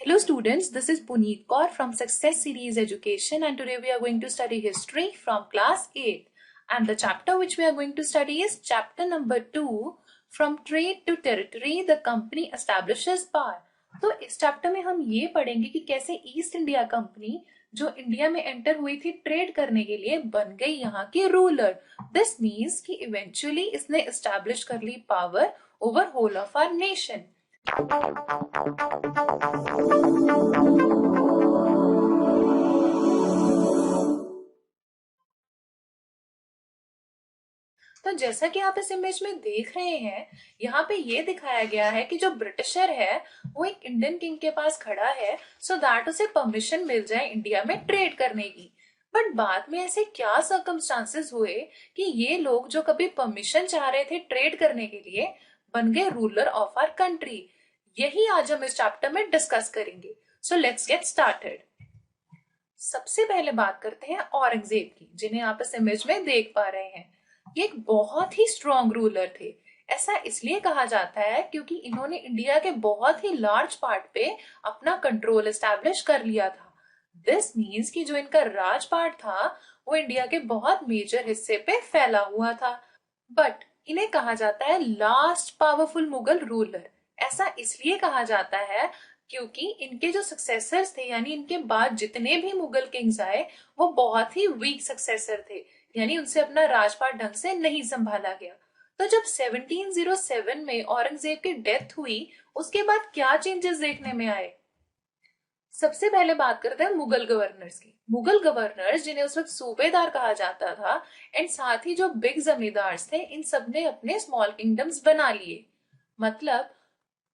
Hello students, this is Puneet Kaur from Success Series Education and today we are going to study history from class 8 and the chapter which we are going to study is chapter number 2 from trade to territory the company establishes power. तो इस chapter में हम ये पढ़ेंगे कि कैसे east India company जो India में एंटर हुई थी ट्रेड करने के लिए बन गई यहाँ की रूलर. दिस मीन्स कि इवेंचुअली इसने एस्टैब्लिश कर ली power over whole of our nation. तो जैसा कि आप इस इमेज में देख रहे हैं, यहाँ पे ये दिखाया गया है कि जो ब्रिटिशर है वो एक इंडियन किंग के पास खड़ा है सो दैट उसे परमिशन मिल जाए इंडिया में ट्रेड करने की. बट बाद में ऐसे क्या सर्कमस्टांसेस हुए कि ये लोग जो कभी परमिशन चाह रहे थे ट्रेड करने के लिए बन गए रूलर ऑफ आवर कंट्री. यही आज हम इस चैप्टर में डिस्कस करेंगे. So let's get started. सबसे पहले बात करते हैं औरंगजेब की, जिन्हें आप इस इमेज में देख पा रहे हैं. ये एक बहुत ही स्ट्रॉन्ग रूलर थे. ऐसा इसलिए कहा जाता है क्योंकि इन्होंने इंडिया के बहुत ही लार्ज पार्ट पे अपना कंट्रोल एस्टैब्लिश कर लिया था. दिस मीन्स कि जो इनका राज पार्ट था वो इंडिया के बहुत मेजर हिस्से पे फैला हुआ था. बट इन्हें कहा जाता है लास्ट पावरफुल मुगल रूलर. ऐसा इसलिए कहा जाता है क्योंकि इनके जो सक्सेसर्स थे यानी इनके बाद जितने भी मुगल किंग्स आए वो बहुत ही वीक सक्सेसर थे, यानी उनसे अपना राजपाट ढंग से नहीं संभाला गया. तो जब 1707 में औरंगजेब की डेथ हुई उसके बाद क्या चेंजेस देखने में आए. सबसे पहले बात करते हैं मुगल गवर्नर्स की. मुगल गवर्नर्स जिन्हें उस वक्त सूबेदार कहा जाता था एंड साथ ही जो बिग जमींदार्स थे इन सब ने अपने स्मॉल किंगडम्स बना लिए. मतलब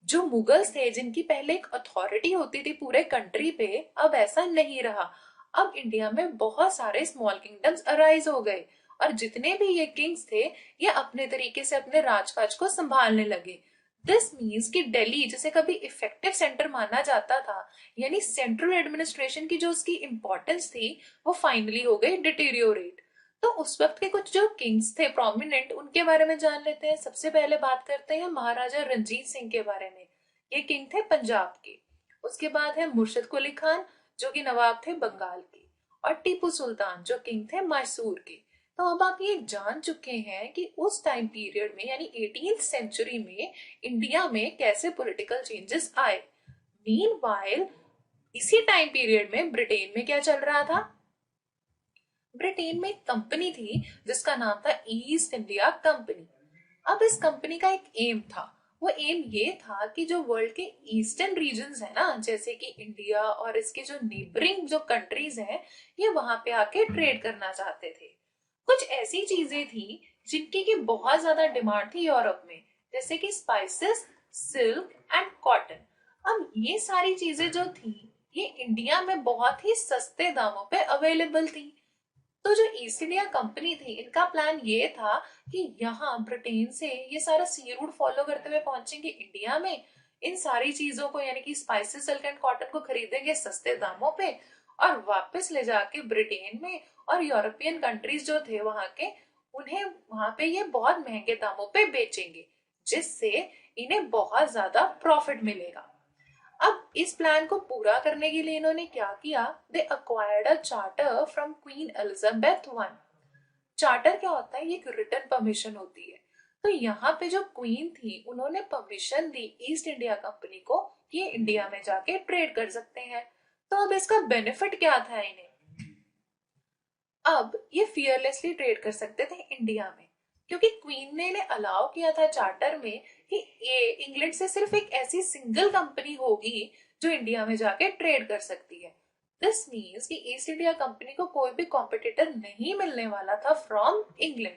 जो मुगल्स थे जिनकी पहले एक अथॉरिटी होती थी पूरे कंट्री पे, अब ऐसा नहीं रहा. अब इंडिया में बहुत सारे स्मॉल किंगडम्स अराइज हो गए और जितने भी ये किंग्स थे ये अपने तरीके से अपने राजकाज को संभालने लगे. दिस मीन्स कि दिल्ली जिसे कभी इफेक्टिव सेंटर माना जाता था यानी सेंट्रल एडमिनिस्ट्रेशन की जो उसकी इंपॉर्टेंस थी वो फाइनली हो गई डिटेरियोरेट. तो उस वक्त के कुछ जो किंग्स थे प्रोमिनेंट उनके बारे में जान लेते हैं. सबसे पहले बात करते हैं महाराजा रंजीत सिंह के बारे में. ये किंग थे पंजाब के. उसके बाद है मुर्शिद कुली खान जो कि नवाब थे बंगाल के, और टीपू सुल्तान जो किंग थे मैसूर के. तो अब आप ये जान चुके हैं कि उस टाइम पीरियड में यानी 18th सेंचुरी में इंडिया में कैसे पॉलिटिकल चेंजेस आए. मीनवाइल इसी टाइम पीरियड में ब्रिटेन में क्या चल रहा था. ब्रिटेन में एक कंपनी थी जिसका नाम था ईस्ट इंडिया कंपनी. अब इस कंपनी का एक एम था. वो एम ये था कि जो वर्ल्ड के ईस्टर्न रीजन्स है ना, जैसे कि इंडिया और इसके जो नेबरिंग जो कंट्रीज हैं, ये वहां पे आके ट्रेड करना चाहते थे. कुछ ऐसी चीजें थी जिनकी की बहुत ज्यादा डिमांड थी यूरोप में, जैसे कि स्पाइसेस, सिल्क एंड कॉटन. अब ये सारी चीजें जो थी ये इंडिया में बहुत ही सस्ते दामों पे अवेलेबल थी. तो जो ईस्ट इंडिया कंपनी थी इनका प्लान ये था कि यहाँ ब्रिटेन से ये सारा सी रूट फॉलो करते हुए पहुंचेंगे इंडिया में, इन सारी चीजों को यानी कि स्पाइसेस, सिल्क एंड कॉटन को खरीदेंगे सस्ते दामों पे और वापस ले जाके ब्रिटेन में और यूरोपियन कंट्रीज जो थे वहां के उन्हें वहां पे ये बहुत महंगे दामों पे बेचेंगे, जिससे इन्हें बहुत ज्यादा प्रॉफिट मिलेगा. अब इस प्लान को पूरा करने के लिए इन्होंने क्या किया, they acquired a charter from Queen Elizabeth one. Charter क्या होता है, ये एक रिटन परमिशन होती है. तो यहाँ पे जो क्वीन थी उन्होंने परमिशन दी ईस्ट इंडिया कंपनी को कि ये इंडिया में जाके ट्रेड कर सकते हैं. तो अब इसका बेनिफिट क्या था इन्हें. अब ये फियरलेसली ट्रेड कर सकते थे इंडिया में क्योंकि क्वीन ने इन्हें अलाउ किया था चार्टर में कि ये इंग्लैंड से सिर्फ एक ऐसी सिंगल कंपनी होगी जो इंडिया में जाके ट्रेड कर सकती है. दिस मीन्स कि ईस्ट इंडिया कंपनी को कोई भी कॉम्पिटिटर नहीं मिलने वाला था फ्रॉम इंग्लैंड.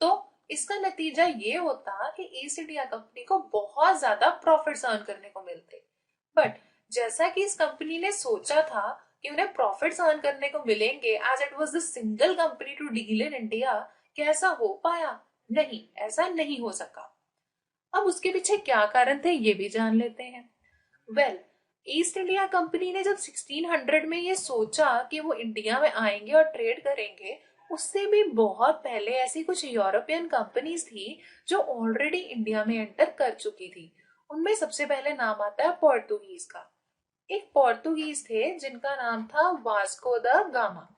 तो इसका नतीजा ये होता कि ईस्ट इंडिया कंपनी को बहुत ज्यादा प्रॉफिट्स अर्न करने को मिलते. बट जैसा कि इस कंपनी ने सोचा था कि उन्हें प्रॉफिट्स अर्न करने को मिलेंगे as it was the single company to deal in India, क्या ऐसा हो पाया. नहीं, ऐसा नहीं हो सका. अब उसके पीछे क्या कारण थे ये भी जान लेते हैं. वेल, ईस्ट इंडिया कंपनी ने जब 1600 में ये सोचा कि वो इंडिया में आएंगे और ट्रेड करेंगे, उससे भी बहुत पहले ऐसी कुछ यूरोपियन कंपनीज थी जो ऑलरेडी इंडिया में एंटर कर चुकी थी. उनमें सबसे पहले नाम आता है पोर्टुगीज का. एक पोर्तुगीज थे जिनका नाम था वास्को द गामा।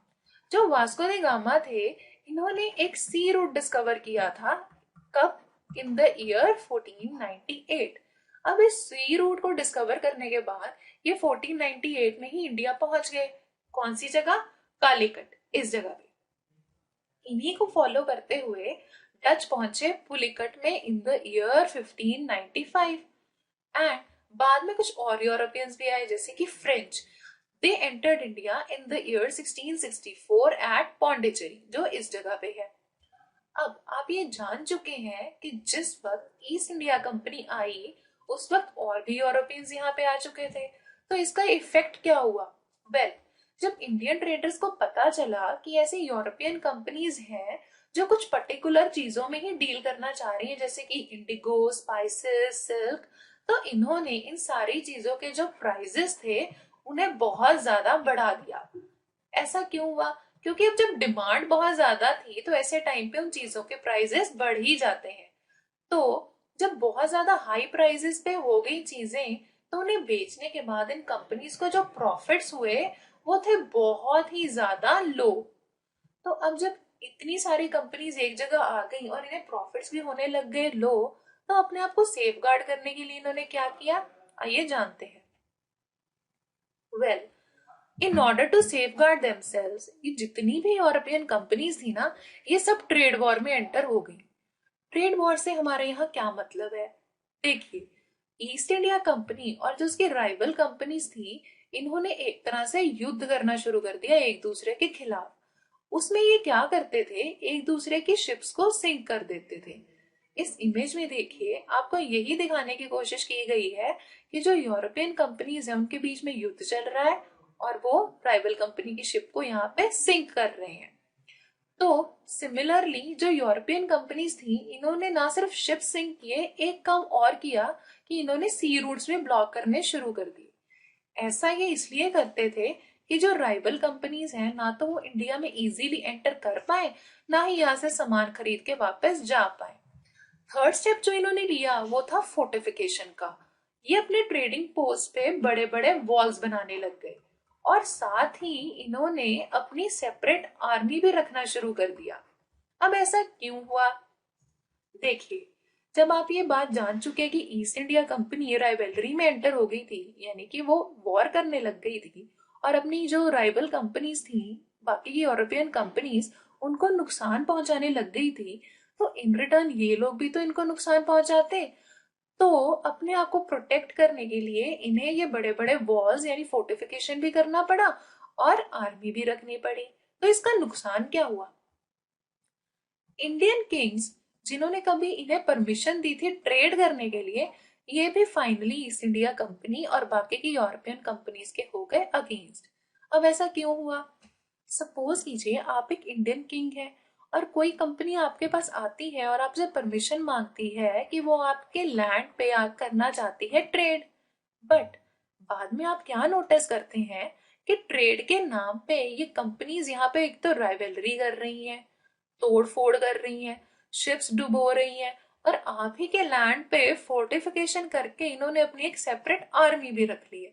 जो वास्को द गामा थे, इन्होंने एक सी रूट डिस्कवर किया था। कब? इन द ईयर 1498। अब इस सी रूट को डिस्कवर करने के बाद ये 1498 में ही इंडिया पहुंच गए। कौन सी जगह? कालीकट, इस जगह पे। इन्हीं को फॉलो करते हुए डच पहुंचे पुलिकट में इन द ईयर 1595। एंड बाद में कुछ और यूरोपियंस भी आए, जैसे कि French. They entered India in the year 1664 at Pondicherry, जो इस जगह पे है। अब आप ये जान चुके हैं कि जिस वक्त ईस्ट इंडिया कंपनी आई, उस वक्त और भी यूरोपियंस यहाँ पे आ चुके थे। तो इसका इफेक्ट क्या हुआ? वेल, जब इंडियन ट्रेडर्स को पता चला कि ऐसी यूरोपियन कंपनीज हैं जो कुछ पर्टिकुलर चीजों में ही डील करना चाह रही है, जैसे कि इंडिगो, स्पाइसेस, सिल्क, तो इन्होंने इन सारी चीजों के जो प्राइजेस थे उन्हें बहुत ज्यादा बढ़ा दिया। ऐसा क्यों हुआ? क्योंकि अब जब डिमांड बहुत ज्यादा थी तो ऐसे टाइम पे उन चीजों के प्राइजेस बढ़ ही जाते हैं। तो जब बहुत ज्यादा हाई प्राइजेस पे हो गई चीजें, तो उन्हें बेचने के बाद इन कंपनीज को जो प्रॉफिट्स हुए वो थे बहुत ही ज्यादा लो। तो अब जब इतनी सारी कंपनीज एक जगह आ गई और इन्हें प्रॉफिट्स भी होने लग गए लो, तो अपने आप को सेफ गार्ड करने के लिए इन्होंने क्या किया, आइए जानते हैं। Well, in order to safeguard themselves, ये जितनी भी यूरोपियन कंपनीज थी ना, ये सब ट्रेड वॉर में एंटर हो गई। ट्रेड वॉर से हमारे यहाँ क्या मतलब है? देखिए, ईस्ट इंडिया कंपनी और जो उसकी राइवल कंपनीज थी, इन्होंने एक तरह से युद्ध करना शुरू कर दिया एक दूसरे के खिलाफ। उसमें ये क्या करते थे, एक दूसरे की शिप्स को सिंक कर देते थे। इस इमेज में देखिए, आपको यही दिखाने की कोशिश की गई है कि जो यूरोपियन कंपनीज है उनके बीच में युद्ध चल रहा है और वो राइवल कंपनी की शिप को यहाँ पे सिंक कर रहे हैं। तो सिमिलरली जो यूरोपियन कंपनीज थी, इन्होंने ना सिर्फ शिप सिंक किए, एक काम और किया कि इन्होंने सी रूट्स में ब्लॉक करने शुरू कर दिए। ऐसा ये इसलिए करते थे कि जो राइवल कंपनीज हैं, ना तो वो इंडिया में इजीली एंटर कर पाए, ना ही यहाँ से सामान खरीद के वापस जा पाए। थर्ड स्टेप जो इन्होंने लिया वो था फोर्टिफिकेशन का। ये अपने ट्रेडिंग पोस्ट पे बड़े बड़े वॉल्स बनाने लग गए और साथ ही इन्होंने अपनी सेपरेट आर्मी भी रखना शुरू कर दिया। अब ऐसा क्यों हुआ? देखिए, जब आप ये बात जान चुके हैं कि ईस्ट इंडिया कंपनी राइवलरी में एंटर हो गई थी, यानी कि वो वॉर करने लग गई थी और अपनी जो राइवल कंपनीज थी, बाकी की यूरोपियन कंपनीज, उनको नुकसान पहुंचाने लग गई थी, तो इन रिटर्न ये लोग भी तो इनको नुकसान पहुंचाते। तो अपने आप को प्रोटेक्ट करने के लिए इन्हें ये बड़े बड़े वॉल्स यानी फोर्टिफिकेशन भी करना पड़ा और आर्मी भी रखनी पड़ी। तो इसका नुकसान क्या हुआ? इंडियन किंग्स, जिन्होंने कभी इन्हें परमिशन दी थी ट्रेड करने के लिए, ये भी फाइनली ईस्ट इंडिया कंपनी और बाकी की यूरोपियन कंपनीज के हो गए अगेंस्ट। अब ऐसा क्यों हुआ? सपोज कीजिए आप एक इंडियन किंग है और कोई कंपनी आपके पास आती है और आपसे परमिशन मांगती है कि वो आपके लैंड पे करना चाहती है ट्रेड। बट बाद में आप क्या नोटिस करते हैं कि ट्रेड के नाम पे ये कंपनीज यहाँ पे एक तो राइवलरी कर रही हैं, तोड़ फोड़ कर रही हैं, शिप्स डुबो रही हैं, और आप ही के लैंड पे फोर्टिफिकेशन करके इन्होंने अपनी एक सेपरेट आर्मी भी रख ली है।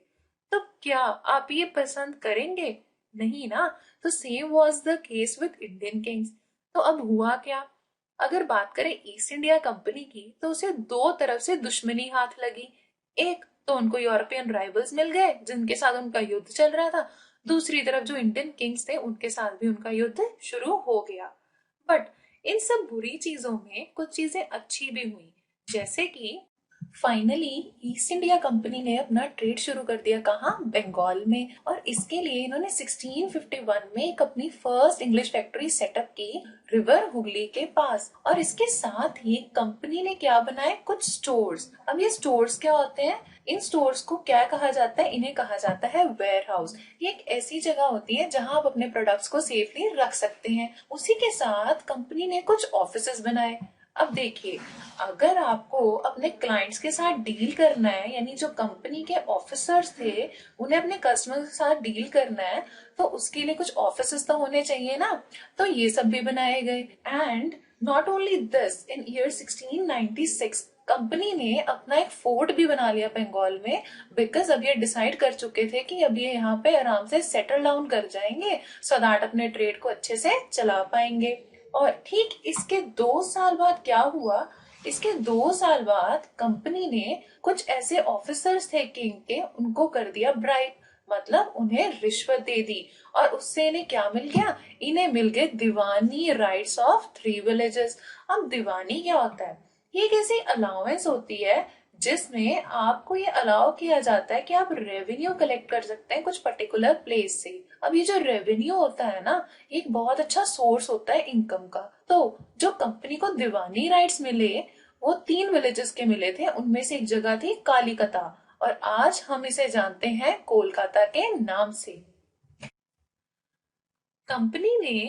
तो क्या आप ये पसंद करेंगे? नहीं ना। तो same was the case with Indian Kings. तो अब हुआ क्या? अगर बात करें ईस्ट इंडिया कंपनी की, तो उसे दो तरफ से दुश्मनी हाथ लगी। एक तो उनको यूरोपियन राइवल्स मिल गए जिनके साथ उनका युद्ध चल रहा था, दूसरी तरफ जो इंडियन किंग्स थे उनके साथ भी उनका युद्ध शुरू हो गया। बट इन सब बुरी चीजों में कुछ चीजें अच्छी भी हुई, जैसे कि फाइनली ईस्ट इंडिया कंपनी ने अपना ट्रेड शुरू कर दिया। कहाँ? बंगाल में। और इसके लिए इन्होंने 1651 में एक अपनी फर्स्ट इंग्लिश फैक्ट्री सेटअप की, रिवर हुगली के पास। और इसके साथ ही कंपनी ने क्या बनाए, कुछ स्टोर्स। अब ये स्टोर्स क्या होते हैं? इन स्टोर्स को क्या कहा जाता है? इन्हें कहा जाता है वेयर हाउस। ये एक ऐसी जगह होती है जहां आप अपने प्रोडक्ट्स को सेफली रख सकते हैं। उसी के साथ कंपनी ने कुछ ऑफिसेस बनाए। अब देखिए, अगर आपको अपने क्लाइंट्स के साथ डील करना है, यानी जो कंपनी के ऑफिसर्स थे उन्हें अपने कस्टमर के साथ डील करना है, तो उसके लिए कुछ ऑफिसेस तो होने चाहिए ना। तो ये सब भी बनाए गए। And not only this, in year 1696 company ने अपना एक फोर्ट भी बना लिया बंगाल में, बिकॉज अब ये डिसाइड कर चुके थे कि अब ये यहाँ पे आराम से सेटल डाउन कर जाएंगे, सो दैट अपने ट्रेड को अच्छे से चला पाएंगे। और ठीक इसके 2 साल बाद क्या हुआ, इसके 2 साल बाद कंपनी ने कुछ ऐसे ऑफिसर्स थे किंग के, उनको कर दिया ब्राइब, मतलब उन्हें रिश्वत दे दी। और उससे इन्हें क्या मिल गया, इन्हें मिल गए दीवानी राइट्स ऑफ 3 विलेजेस। अब दीवानी क्या होता है, ये एक ऐसी अलाउंस होती है जिसमें आपको ये अलाउ किया जाता है कि आप रेवेन्यू कलेक्ट कर सकते हैं कुछ पर्टिकुलर प्लेस से। अब ये जो रेवेन्यू होता है ना, एक बहुत अच्छा सोर्स होता है इनकम का। तो जो कंपनी को दीवानी राइट्स मिले वो 3 विलेजेस के मिले थे, उनमें से एक जगह थी कालीकता, और आज हम इसे जानते हैं कोलकाता के नाम से। कंपनी ने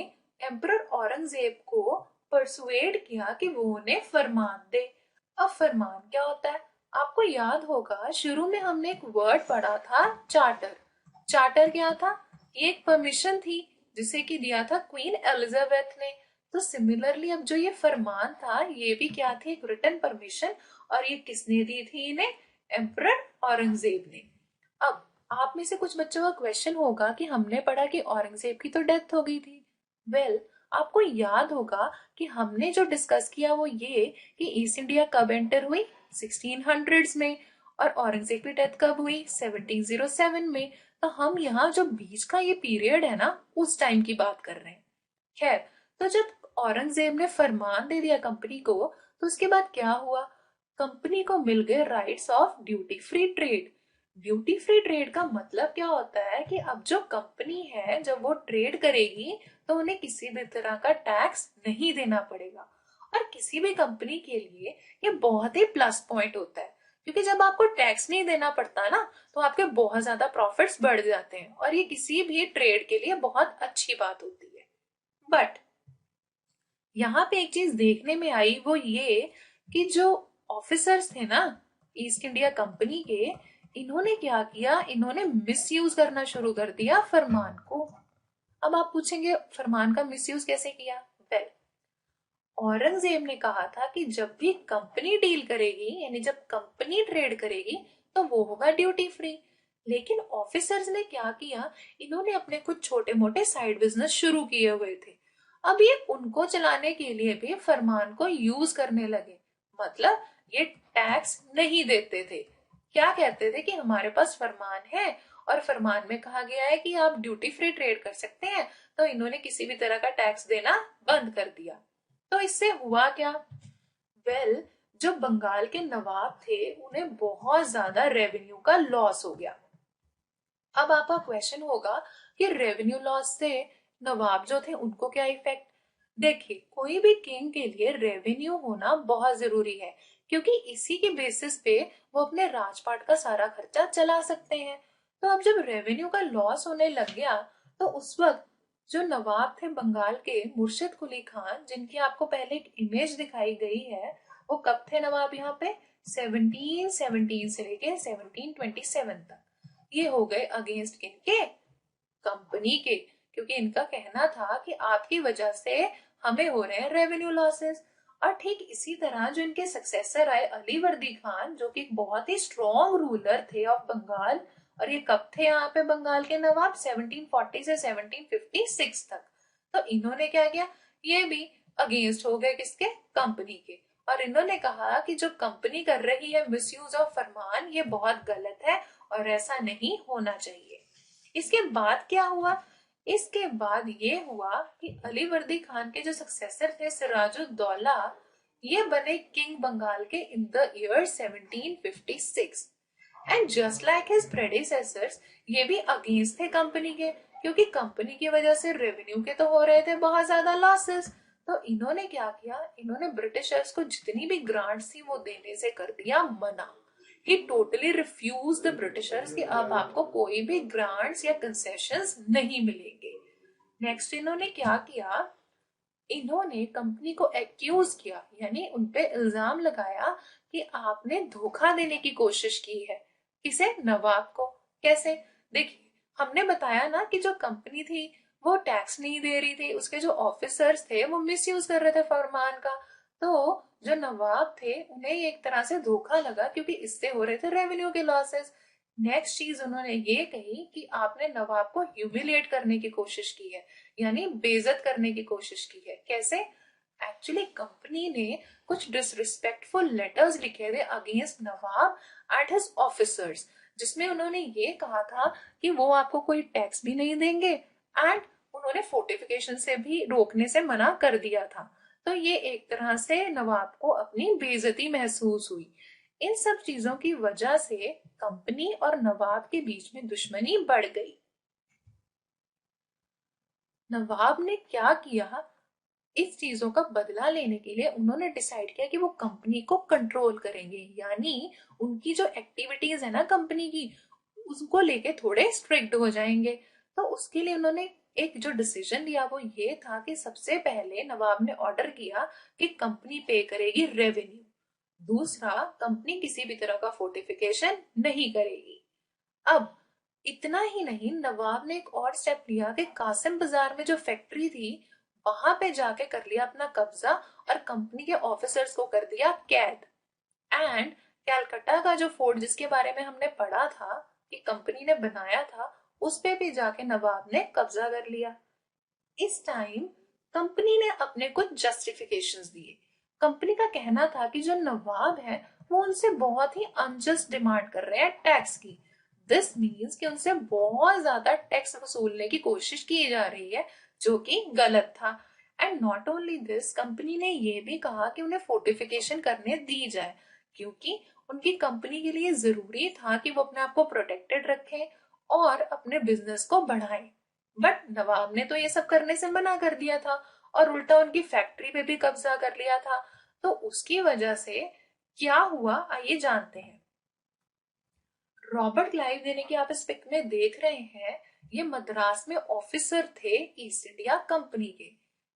एम्परर औरंगजेब को परसुएड किया कि वो उन्हें फरमान दे। अब फरमान क्या होता है, आपको याद होगा शुरू में हमने एक वर्ड पढ़ा था, चार्टर। चार्टर क्या था, ये एक परमिशन थी जिसे कि दिया था क्वीन एलिजाबेथ ने। तो सिमिलरली अब जो ये फरमान था ये भी क्या थी, एक रिटन परमिशन, और ये किसने दी थी इन्हें, एम्परर औरंगजेब ने। अब आप में से कुछ बच्चों का क्वेश्चन होगा कि हमने पढ़ा कि औरंगजेब की तो डेथ हो गई थी। वेल, आपको याद होगा कि हमने जो डिस्कस किया वो ये कि ईस्ट इंडिया कब एंटर हुई, 1600s में, और औरंगजेब की डेथ कब हुई, 1707 में। तो हम यहाँ जो बीच का ये पीरियड है ना, उस टाइम की बात कर रहे हैं। खैर, तो जब औरंगजेब ने फरमान दे दिया कंपनी को, तो उसके बाद क्या हुआ, कंपनी को मिल गए rights of duty free trade. Duty free trade का मतलब क्या होता है कि अब जो कंपनी है जब वो ट्रेड करेगी तो उन्हें किसी भी तरह का टैक्स नहीं देना पड़ेगा। और किसी भी कंपनी के लिए ये बहुत ही प्लस पॉइंट होता है, क्योंकि जब आपको टैक्स नहीं देना पड़ता ना, तो आपके बहुत ज्यादा प्रॉफिट्स बढ़ जाते हैं, और ये किसी भी ट्रेड के लिए बहुत अच्छी बात होती है। बट यहाँ पे एक चीज देखने में आई, वो ये कि जो ऑफिसर्स थे ना ईस्ट इंडिया कंपनी के, इन्होंने क्या किया, इन्होंने मिसयूज करना शुरू कर दिया फरमान को। अब आप पूछेंगे फरमान का मिसयूज कैसे किया। वेल, औरंगजेब ने कहा था कि जब भी कंपनी डील करेगी, यानी जब कंपनी ट्रेड करेगी, तो वो होगा ड्यूटी फ्री। लेकिन ऑफिसर्स ने क्या किया, इन्होंने अपने कुछ छोटे मोटे साइड बिजनेस शुरू किए हुए थे। अब ये उनको चलाने के लिए भी फरमान को यूज करने लगे, मतलब ये टैक्स नहीं देते थे। क्या कहते थे कि हमारे पास फरमान है और फरमान में कहा गया है कि आप ड्यूटी फ्री ट्रेड कर सकते हैं, तो इन्होंने किसी भी तरह का टैक्स देना बंद कर दिया। तो इससे हुआ क्या, वेल, जो बंगाल के नवाब थे उन्हें बहुत ज्यादा रेवेन्यू का लॉस हो गया। अब आपका क्वेश्चन होगा कि रेवेन्यू लॉस से नवाब जो थे उनको क्या इफेक्ट। देखिए, कोई भी किंग के लिए रेवेन्यू होना बहुत जरूरी है, क्योंकि इसी के बेसिस पे वो अपने राजपाट का सारा खर्चा चला सकते हैं। तो अब जब रेवेन्यू का लॉस होने लग गया, तो उस वक्त जो नवाब थे बंगाल के, मुर्शिद कुली खान, जिनकी आपको पहले एक इमेज दिखाई गई है, वो कब थे नवाब यहाँ पे, 1717 से लेके 1727 तक। ये हो गए अगेंस्ट किनके, कंपनी के, क्योंकि इनका कहना था कि आपकी वजह से हमें हो रहे हैं रेवेन्यू लॉसेस। और ठीक इसी तरह जो इनके सक्सेसर आए अली वर्दी खान, जो कि एक बहुत ही स्ट्रॉन्ग रूलर थे ऑफ बंगाल, और ये कब थे यहाँ पे बंगाल के नवाब, 1740 से 1756 तक। तो इन्होंने क्या किया, ये भी अगेंस्ट हो गए किसके, कंपनी के। और इन्होंने कहा कि जो कंपनी कर रही है मिसयूज ऑफ फरमान, ये बहुत गलत है और ऐसा नहीं होना चाहिए। इसके बाद क्या हुआ, इसके बाद ये हुआ कि अली वर्दी खान के जो सक्सेसर थे सिराजुद्दौला, ये बने किंग बंगाल के इन the year 1756। And just like his predecessors, ये भी अगेंस्ट थे कंपनी के, क्योंकि कंपनी की वजह से रेवेन्यू के तो हो रहे थे बहुत ज्यादा लॉसेस। तो इन्होंने क्या किया, इन्होंने ब्रिटिशर्स को जितनी भी ग्रांट्स थी वो देने से कर दिया मना। ही टोटली रिफ्यूज द ब्रिटिशर्स कि अब आपको कोई भी ग्रांट्स या कंसेशंस नहीं मिलेंगे। नेक्स्ट इन्होंने क्या किया, इन्होंने कंपनी को एक्यूज किया, यानी उनपे इल्जाम लगाया कि आपने धोखा देने की कोशिश की है। किसे, नवाब को। कैसे, देखिए हमने बताया ना कि जो कंपनी थी वो टैक्स नहीं दे रही थी, उसके जो ऑफिसर्स थे वो मिसयूज कर रहे थे फरमान का। तो जो नवाब थे उन्हें एक तरह से धोखा लगा, क्योंकि इससे हो रहे थे रेवेन्यू के लॉसेस। नेक्स्ट चीज उन्होंने ये कही कि आपने नवाब को ह्यूमिलिएट करने की कोशिश की है, यानी बेइज्जत करने की कोशिश की है। कैसे? एक्चुअली कंपनी ने कुछ डिसरिस्पेक्टफुल लेटर्स लिखे थे against Nawab at his officers, जिसमें उन्होंने ये कहा था कि वो आपको कोई टैक्स भी नहीं देंगे एंड उन्होंने फोर्टिफिकेशन से भी रोकने से मना कर दिया था। तो ये एक तरह से नवाब को अपनी बेइज्जती महसूस हुई। इन सब चीजों की वजह से कंपनी और नवाब के बीच में दुश्मनी बढ़ गई। नवाब ने क्या किया, इस चीजों का बदला लेने के लिए उन्होंने डिसाइड किया कि वो कंपनी को कंट्रोल करेंगे, यानी उनकी जो एक्टिविटीज है ना कंपनी की, उसको लेके थोड़े स्ट्रिक्ट हो जाएंगे। तो उसके लिए उन्होंने एक जो डिसीजन लिया वो ये था कि सबसे पहले नवाब ने ऑर्डर किया कि कंपनी पे करेगी रेवेन्यू। दूसरा, कंपनी किसी भी तरह का फोर्टिफिकेशन नहीं करेगी। अब इतना ही नहीं, नवाब ने एक और स्टेप लिया कि कासिम बाजार में जो फैक्ट्री थी वहां पे जाके कर लिया अपना कब्जा और कंपनी के ऑफिसर्स को कर दिया कैद। एंड कैलकाटा का जो फोर्ट जिसके बारे में हमने पढ़ा था कि कंपनी ने बनाया था, उस पे भी जाके नवाब ने कब्जा कर लिया। इस टाइम कंपनी ने अपने कुछ जस्टिफिकेशंस दिए। कंपनी का कहना था कि जो नवाब है वो उनसे बहुत ही अनजस्ट डिमांड कर रहे हैं टैक्स की। दिस मीन्स कि उनसे बहुत ज्यादा टैक्स वसूलने की कोशिश की जा रही है, जो कि गलत था। And not only this, company ने ये भी कहा कि उन्हें फोर्टिफिकेशन करने दी जाए, क्योंकि उनकी कंपनी के लिए जरूरी था कि वो अपने आप को प्रोटेक्टेड रखें और अपने बिजनेस को बढ़ाएं। बट नवाब ने तो ये सब करने से मना कर दिया था और उल्टा उनकी फैक्ट्री पे भी कब्जा कर लिया था। तो उसकी वजह से क्या हुआ, आइए जानते हैं। रॉबर्ट क्लाइव, यानी कि आप इस पिक में देख रहे हैं, ये मद्रास में ऑफिसर थे ईस्ट इंडिया कंपनी के।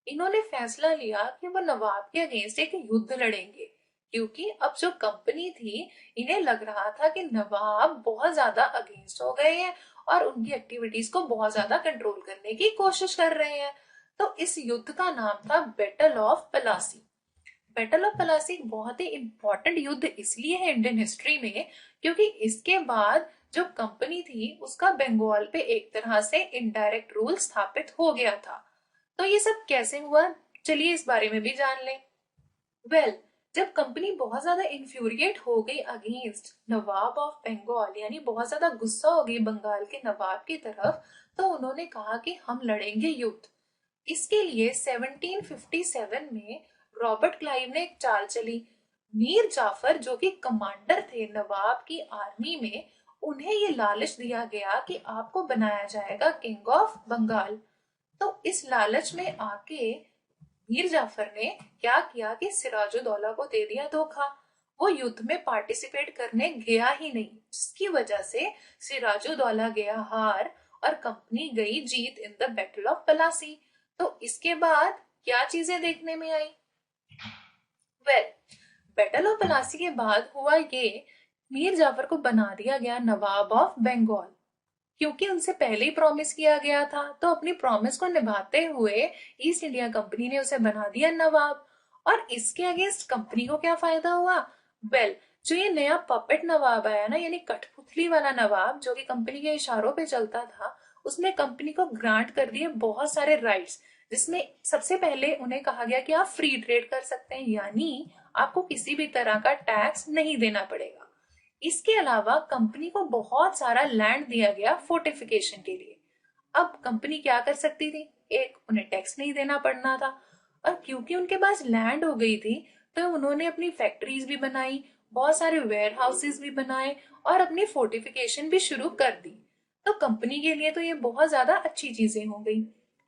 इन्होंने फैसला लिया कि वो नवाब के अगेंस्ट एक युद्ध लड़ेंगे, क्योंकि अब जो कंपनी थी इन्हें लग रहा था कि नवाब बहुत ज्यादा अगेंस्ट हो गए हैं और उनकी एक्टिविटीज को बहुत ज्यादा कंट्रोल करने की कोशिश कर रहे हैं। तो इस युद्ध का नाम था battle of Plassey. Battle of Plassey एक बहुत ही इंपॉर्टेंट युद्ध इसलिए है इंडियन हिस्ट्री में, क्योंकि इसके बाद जो कंपनी थी उसका बंगाल पे एक तरह से इनडायरेक्ट रूल स्थापित हो गया था। तो ये सब कैसे हुआ, चलिए इस बारे में भी जान लें। वेल, जब कंपनी बहुत ज्यादा इंफ्यूरिएट हो गई अगेंस्ट नवाब ऑफ बंगाल, यानी बहुत ज्यादा गुस्सा हो गई बंगाल के नवाब की तरफ, तो उन्होंने कहा कि हम लड़ेंगे युद्ध। इसके लिए 1757 में रॉबर्ट क्लाइव ने एक चाल चली। मीर जाफर जो कि कमांडर थे नवाब की आर्मी में, उन्हें ये लालच दिया गया कि आपको बनाया जाएगा किंग ऑफ बंगाल। तो इस लालच में आके मीर जाफर ने क्या किया कि सिराजुद्दौला को दे दिया धोखा। वो युद्ध में पार्टिसिपेट करने गया ही नहीं, जिसकी वजह से सिराजुद्दौला गया हार और कंपनी गई जीत in the battle of Plassey. तो इसके बाद क्या चीजें देखने में आई? वेल, बैटल ऑफ पलासी के बाद हुआ ये, मीर जाफर को बना दिया गया नवाब ऑफ बंगाल। क्योंकि उनसे पहले ही प्रॉमिस किया गया था, तो अपनी प्रॉमिस को निभाते हुए ईस्ट इंडिया कंपनी ने उसे बना दिया नवाब। और इसके अगेंस्ट कंपनी को क्या फायदा हुआ? वेल, जो ये नया पपेट नवाब आया ना, यानी कठपुतली वाला नवाब जो कि कंपनी के इशारों पे चलता था, उसने कंपनी को ग्रांट कर दिए बहुत सारे राइट्स, जिसमें सबसे पहले उन्हें कहा गया कि आप फ्री ट्रेड कर सकते हैं, यानी आपको किसी भी तरह का टैक्स नहीं देना पड़ेगा। इसके अलावा कंपनी को बहुत सारा लैंड दिया गया फोर्टिफिकेशन के लिए। अब कंपनी क्या कर सकती थी? एक, उन्हें टैक्स नहीं देना पड़ना था, और क्योंकि उनके पास लैंड हो गई थी तो उन्होंने अपनी फैक्ट्रीज भी बनाई, बहुत सारे वेयर हाउसेज भी बनाए और अपनी फोर्टिफिकेशन भी शुरू कर दी। तो कंपनी के लिए तो ये बहुत ज्यादा अच्छी चीजें हो गई।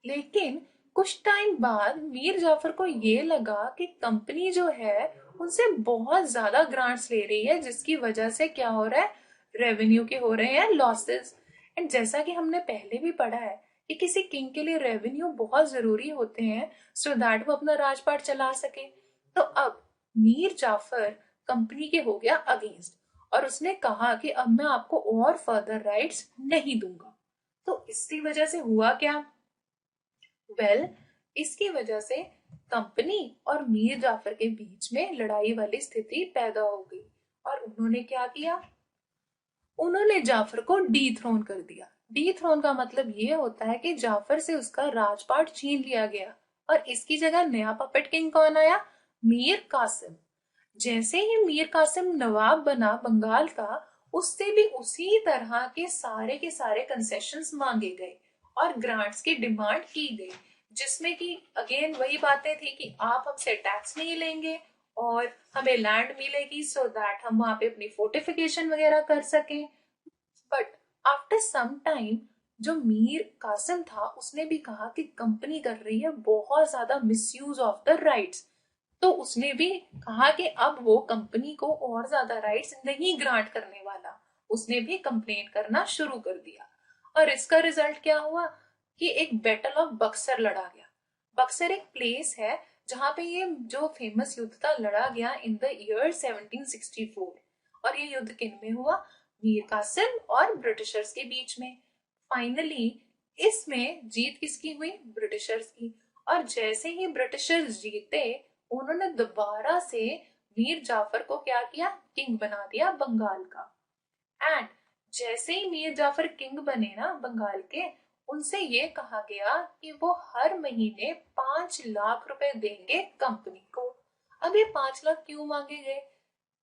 लेकिन कुछ टाइम बाद मीर जाफर को ये लगा कि कंपनी जो है उनसे बहुत ज्यादा ग्रांट्स ले रही है, जिसकी वजह से क्या हो रहा है, रेवेन्यू के हो रहे हैं लॉसेस। एंड जैसा कि हमने पहले भी पढ़ा है कि किसी किंग के लिए रेवेन्यू बहुत जरूरी होते हैं, सो दैट वो अपना राजपाट चला सके। तो अब मीर जाफर कंपनी के हो गया अगेंस्ट और उसने कहा कि अब मैं आपको और फर्दर राइट्स नहीं दूंगा। तो इसी वजह से हुआ क्या? वेल, इसकी वजह से कंपनी और मीर जाफर के बीच में लड़ाई वाली स्थिति पैदा हो गई और उन्होंने क्या किया, उन्होंने जाफर को डीथ्रोन कर दिया। डीथ्रोन का मतलब ये होता है कि जाफर से उसका राजपाट छीन लिया गया और इसकी जगह नया पपेट किंग कौन आया, मीर कासिम। जैसे ही मीर कासिम नवाब बना बंगाल का, उससे भी उसी तरह के सारे कंसेशंस मांगे गए और ग्रांट्स की डिमांड की गई, जिसमें कि अगेन वही बातें थी कि आप हमसे टैक्स नहीं लेंगे और हमें लैंड मिलेगी सो दैट हम वहां पे अपनी फोर्टिफिकेशन वगैरह कर सकें। बट आफ्टर सम टाइम जो मीर कासिम था उसने भी कहा कि कंपनी कर रही है बहुत ज्यादा मिसयूज ऑफ द राइट्स, तो उसने भी कहा कि अब वो कंपनी को और ज्यादा राइट्स नहीं ग्रांट करने वाला। उसने भी कंप्लेन करना शुरू कर दिया और इसका रिजल्ट क्या हुआ कि एक बैटल ऑफ बक्सर लड़ा गया। बक्सर एक प्लेस है जहां पे ये जो फेमस युद्ध था लड़ा गया इन द ईयर 1764। और ये युद्ध किन में हुआ, मीर कासिम और ब्रिटिशर्स के बीच में। फाइनली इसमें जीत किसकी हुई, ब्रिटिशर्स की। और जैसे ही ब्रिटिशर्स जीते, उन्होंने दोबारा से मीर जाफर को क्या किया, किंग बना दिया बंगाल का। एंड जैसे ही मीर जाफर किंग बने ना बंगाल के, उनसे ये कहा गया कि वो हर महीने 5 लाख रुपए देंगे कंपनी को। अब ये 5 लाख क्यों मांगे गए,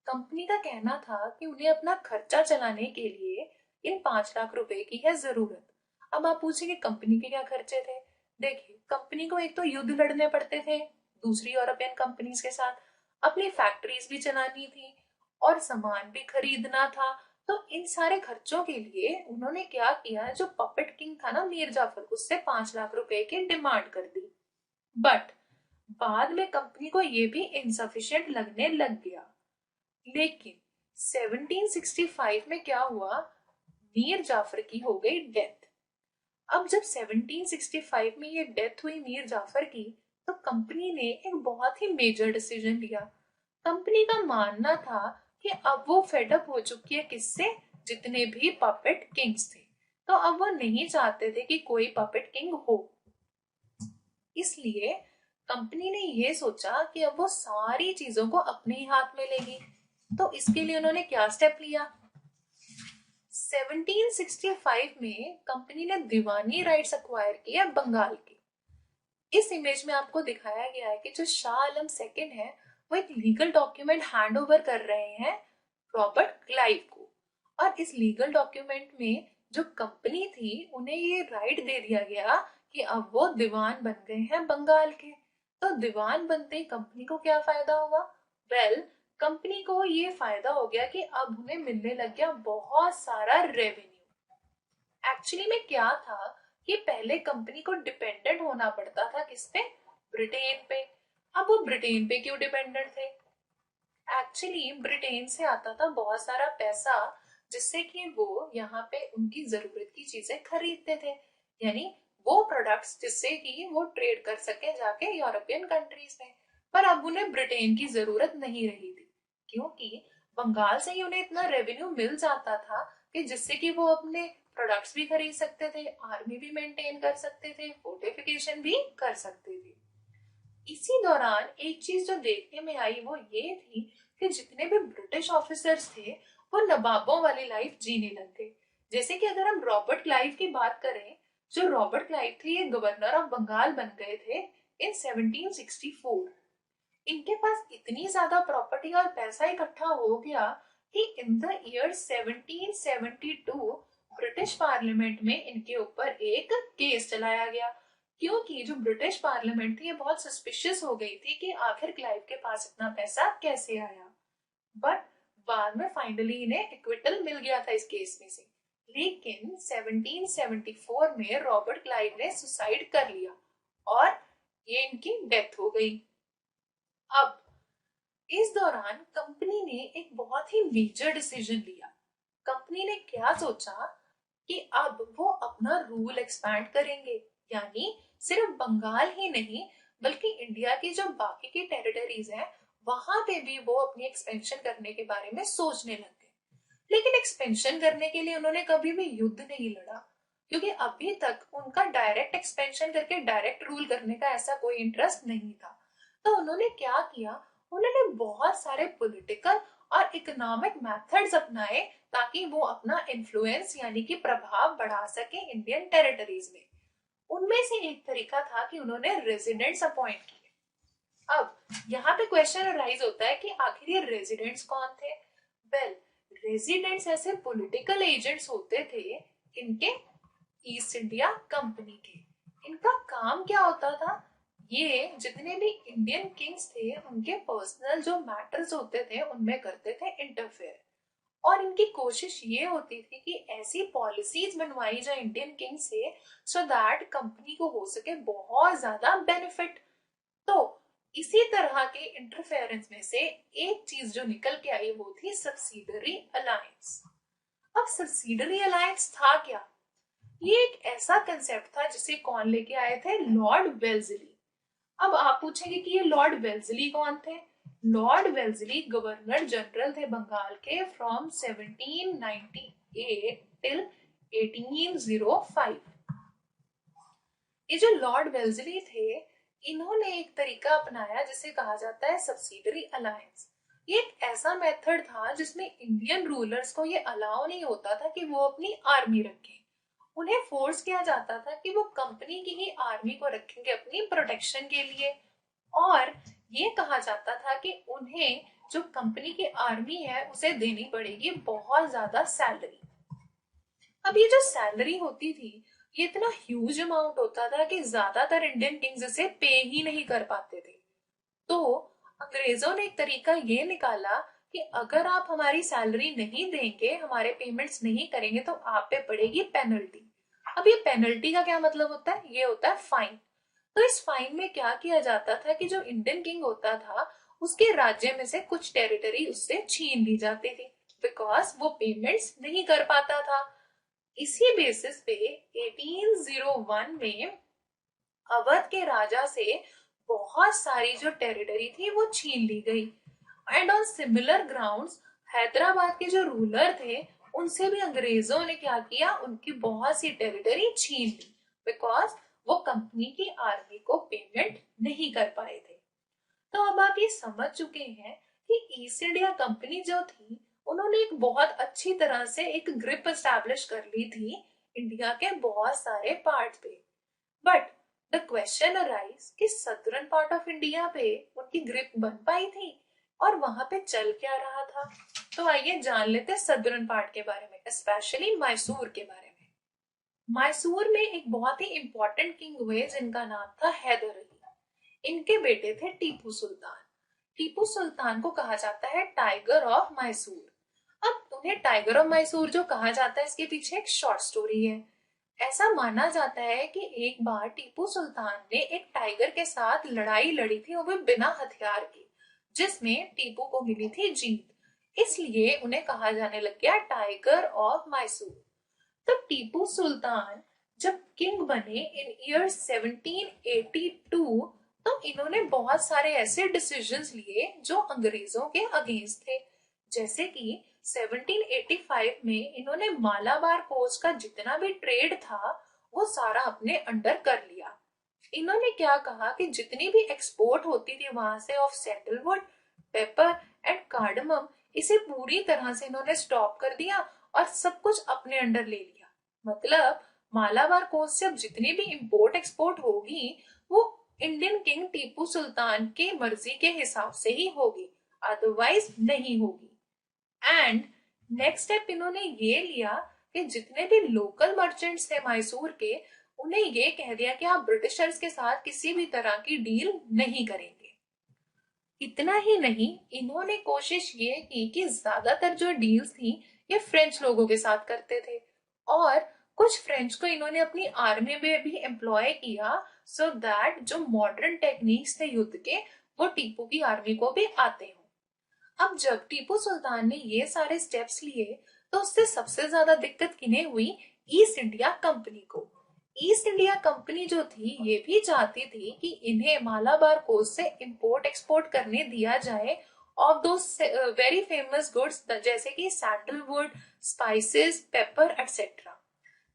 कंपनी का कहना था कि उन्हें अपना खर्चा चलाने के लिए इन 5 लाख रुपए की है जरूरत। अब आप पूछेंगे कंपनी के क्या खर्चे थे। देखिए, कंपनी को एक तो युद्ध लड़ने पड़ते थे दूसरी यूरोपियन कंपनीज के साथ, अपनी फैक्ट्रीज भी चलानी थी और सामान भी खरीदना था। तो इन सारे खर्चों के लिए उन्होंने क्या किया, जो पपेट किंग था ना मीर जाफर, उससे 5 लाख रुपए की डिमांड कर दी। बट बाद में कंपनी को ये भी इनसफिशिएंट लगने लग गया। लेकिन 1765 में क्या हुआ, मीर जाफर की हो गई डेथ। अब जब 1765 में ये डेथ हुई मीर जाफर की, तो कंपनी ने एक बहुत ही मेजर डिसीजन लिया। कंपनी का मानना था कि अब वो फेडअप हो चुकी है किससे, जितने भी पपेट किंग्स थे। तो अब वो नहीं चाहते थे कि कोई पपेट किंग हो। इसलिए कंपनी ने ये सोचा कि अब वो सारी चीजों को अपने ही हाथ में लेगी। तो इसके लिए उन्होंने क्या स्टेप लिया, 1765 में कंपनी ने दीवानी राइट्स अक्वायर किया बंगाल के। इस इमेज में आपको दिखाया गया है कि जो शाह आलम सेकंड है वो एक लीगल डॉक्यूमेंट हैंड ओवर कर रहे हैं रॉबर्ट क्लाइव को। और इस लीगल डॉक्यूमेंट में जो कंपनी थी उन्हें ये राइट दे दिया गया कि अब वो दीवान बन गए हैं बंगाल के। तो दीवान बनते ही कंपनी को क्या फायदा हुआ, वेल कंपनी को ये फायदा हो गया कि अब उन्हें मिलने लग गया बहुत सारा रेवेन्यू। एक्चुअली में क्या था कि पहले कंपनी को डिपेंडेंट होना पड़ता था किस पे, ब्रिटेन पे। अब वो ब्रिटेन पे क्यों डिपेंडेंट थे, एक्चुअली ब्रिटेन से आता था बहुत सारा पैसा जिससे कि वो यहाँ पे उनकी जरूरत की चीजें खरीदते थे, यानी वो प्रोडक्ट्स जिससे कि वो ट्रेड कर सके जाके यूरोपियन कंट्रीज में। पर अब उन्हें ब्रिटेन की जरूरत नहीं रही थी, क्योंकि बंगाल से ही उन्हें इतना रेवेन्यू मिल जाता था कि जिससे कि वो अपने प्रोडक्ट्स भी खरीद सकते थे, आर्मी भी मेंटेन कर सकते थे, फोर्टिफिकेशन भी कर सकते थे। इसी दौरान एक चीज जो देखने में आई वो ये थी कि जितने भी ब्रिटिश ऑफिसर्स थे वो नवाबों वाली लाइफ जीने लग गए। जैसे कि अगर हम रॉबर्ट क्लाइव की बात करें, जो रॉबर्ट क्लाइव थे ये गवर्नर ऑफ बंगाल बन गए थे इन 1764। इनके पास इतनी ज्यादा प्रॉपर्टी और पैसा इकट्ठा हो गया कि इन द ईयर 1772 ब्रिटिश पार्लियामेंट में इनके ऊपर एक केस चलाया गया, क्योंकि जो ब्रिटिश पार्लियामेंट थी ये बहुत सस्पिशियस हो गई थी कि आखिर क्लाइव के पास इतना पैसा कैसे आया। बट बाद में फाइनली इन्हें इक्विटल मिल गया था इस केस में से। लेकिन 1774 में रॉबर्ट क्लाइव ने सुसाइड कर लिया और ये इनकी डेथ हो गई। अब इस दौरान कंपनी ने एक बहुत ही मेजर डिसीजन लिया। कंपनी ने क्या सोचा कि अब वो अपना रूल एक्सपैंड करेंगे, यानी सिर्फ बंगाल ही नहीं बल्कि इंडिया की जो बाकी की टेरिटरीज हैं वहां पे भी वो अपनी एक्सपेंशन करने के बारे में सोचने लग गए। लेकिन एक्सपेंशन करने के लिए उन्होंने कभी भी युद्ध नहीं लड़ा, क्योंकि अभी तक उनका डायरेक्ट एक्सपेंशन करके डायरेक्ट रूल करने का ऐसा कोई इंटरेस्ट नहीं था। तो उन्होंने क्या किया, उन्होंने बहुत सारे पॉलिटिकल और इकोनॉमिक मेथड्स अपनाए ताकि वो अपना इन्फ्लुएंस यानी कि प्रभाव बढ़ा सके इंडियन टेरिटरीज में। उनमें से एक तरीका था कि उन्होंने रेजिडेंट्स अपॉइंट किए। अब यहाँ पे क्वेश्चन अराइज होता है कि आखिर ये रेजिडेंट्स कौन थे। वेल, रेजिडेंट्स ऐसे पॉलिटिकल एजेंट्स होते थे इनके ईस्ट इंडिया कंपनी के। इनका काम क्या होता था, ये जितने भी इंडियन किंग्स थे उनके पर्सनल जो मैटर्स होते थे उनमें करते थे इंटरफेयर। और इनकी कोशिश ये होती थी कि ऐसी पॉलिसीज बनवाई जाए इंडियन किंग से सो दैट कंपनी को हो सके बहुत ज्यादा बेनिफिट। तो इसी तरह के इंटरफेरेंस में से एक चीज जो निकल के आई वो थी सब्सिडरी अलायंस। अब सब्सिडरी अलायंस था क्या, ये एक ऐसा कंसेप्ट था जिसे कौन लेके आए थे, लॉर्ड वेल्जली। अब आप पूछेंगे कि ये लॉर्ड वेल्जली कौन थे। लॉर्ड वेल्जली गवर्नर जनरल थे बंगाल के फ्रॉम 1798 टिल 1805। ये जो लॉर्ड वेल्जली थे इन्होंने एक तरीका अपनाया जिसे कहा जाता है सब्सिडरी अलायंस। ये एक ऐसा मेथड था जिसमें इंडियन रूलर्स को ये अलाउ नहीं होता था कि वो अपनी आर्मी रखें। उन्हें फोर्स किया जाता था कि वो कंपनी की ही आर्मी को रखेंगे अपनी प्रोटेक्शन के लिए। और ये कहा जाता था कि उन्हें जो कंपनी की आर्मी है उसे देनी पड़ेगी बहुत ज्यादा सैलरी। अब ये जो सैलरी होती थी ये इतना ह्यूज अमाउंट होता था कि ज्यादातर इंडियन किंग्स इसे पे ही नहीं कर पाते थे। तो अंग्रेजों ने एक तरीका ये निकाला कि अगर आप हमारी सैलरी नहीं देंगे, हमारे पेमेंट्स नहीं करेंगे तो आप पे पड़ेगी पेनल्टी। अब ये पेनल्टी का क्या मतलब होता है, ये होता है फाइन। तो इस फाइन में क्या किया जाता था कि जो इंडियन किंग होता था उसके राज्य में से कुछ टेरिटरी उससे छीन ली जाती थी बिकॉज वो पेमेंट्स नहीं कर पाता था। इसी बेसिस पे 1801 में अवध के राजा से बहुत सारी जो टेरिटरी थी वो छीन ली गई। And on similar grounds Hyderabad के जो रूलर थे उनसे भी अंग्रेजों ने क्या किया, उनकी बहुत सी टेरिटरी छीन ली बिकॉज वो कंपनी की आर्मी को पेमेंट नहीं कर पाए थे। तो अब आप ये समझ चुके हैं कि ईस्ट इंडिया कंपनी जो थी उन्होंने एक बहुत अच्छी तरह से एक ग्रिप एस्टैब्लिश कर ली थी इंडिया के बहुत सारे पार्ट पे। बट द क्वेश्चन अराइज कि सदर्न पार्ट ऑफ इंडिया पे उनकी ग्रिप बन पाई थी और वहां पे चल क्या रहा था। तो आइए जान लेते हैं सदर्न पार्ट के बारे में, स्पेशली मैसूर के बारे में। मैसूर में एक बहुत ही इंपॉर्टेंट किंग हुए जिनका नाम था हैदर अली। इनके बेटे थे टीपू सुल्तान। टीपू सुल्तान को कहा जाता है टाइगर ऑफ मैसूर। अब उन्हें टाइगर ऑफ मैसूर जो कहा जाता है इसके पीछे एक शॉर्ट स्टोरी है। ऐसा माना जाता है कि एक बार टीपू सुल्तान ने एक टाइगर के साथ लड़ाई लड़ी थी, वो भी बिना हथियार के, जिसमें टीपू को मिली थी जीत। इसलिए उन्हें कहा जाने लग गया टाइगर ऑफ मैसूर। तब टीपू सुल्तान जब किंग बने इन ईयर 1782 तो इन्होंने बहुत सारे ऐसे डिसीजंस लिए जो अंग्रेजों के अगेंस्ट थे। जैसे कि 1785 में इन्होंने मालाबार कोस्ट का जितना भी ट्रेड था वो सारा अपने अंडर कर लिया। इन्होंने क्या कहा कि जितनी भी एक्सपोर्ट होती थी वहां से of sandalwood, paper and cardamom, इसे पूरी तरह से इन्होंने स्टॉप कर दिया और सब कुछ अपने अंडर ले लिया। मतलब मालाबार कोस्ट से अब जितनी भी इंपोर्ट एक्सपोर्ट होगी वो इंडियन किंग टीपू सुल्तान की मर्जी के हिसाब से ही होगी, अदरवाइज नहीं होगी। एंड नेक्स्ट स्टेप इन्होंने ये लिया कि जितने भी लोकल मर्चेंट्स थे मैसूर के उन्हें ये कह दिया कि आप ब्रिटिशर्स के साथ किसी भी तरह की डील नहीं करेंगे। इतना ही नहीं, इन्होंने कोशिश ये की कि ज्यादातर जो डील्स थी ये फ्रेंच लोगों के साथ करते थे और कुछ फ्रेंच को इन्होंने अपनी आर्मी में भी एम्प्लॉय किया सो दैट जो मॉडर्न टेक्निक्स थे युद्ध के वो टीपू की आर्मी को भी आते हो। अब जब टीपू सुल्तान ने ये सारे स्टेप्स लिए तो उससे सबसे ज्यादा दिक्कत किन्हें हुई, ईस्ट इंडिया कंपनी को। ईस्ट इंडिया कंपनी जो थी ये भी चाहती थी कि इन्हें मालाबार कोस्ट से इंपोर्ट एक्सपोर्ट करने दिया जाए ऑफ दो वेरी फेमस गुड्स जैसे कि सैंडलवुड, स्पाइसेस, पेपर एटसेट्रा।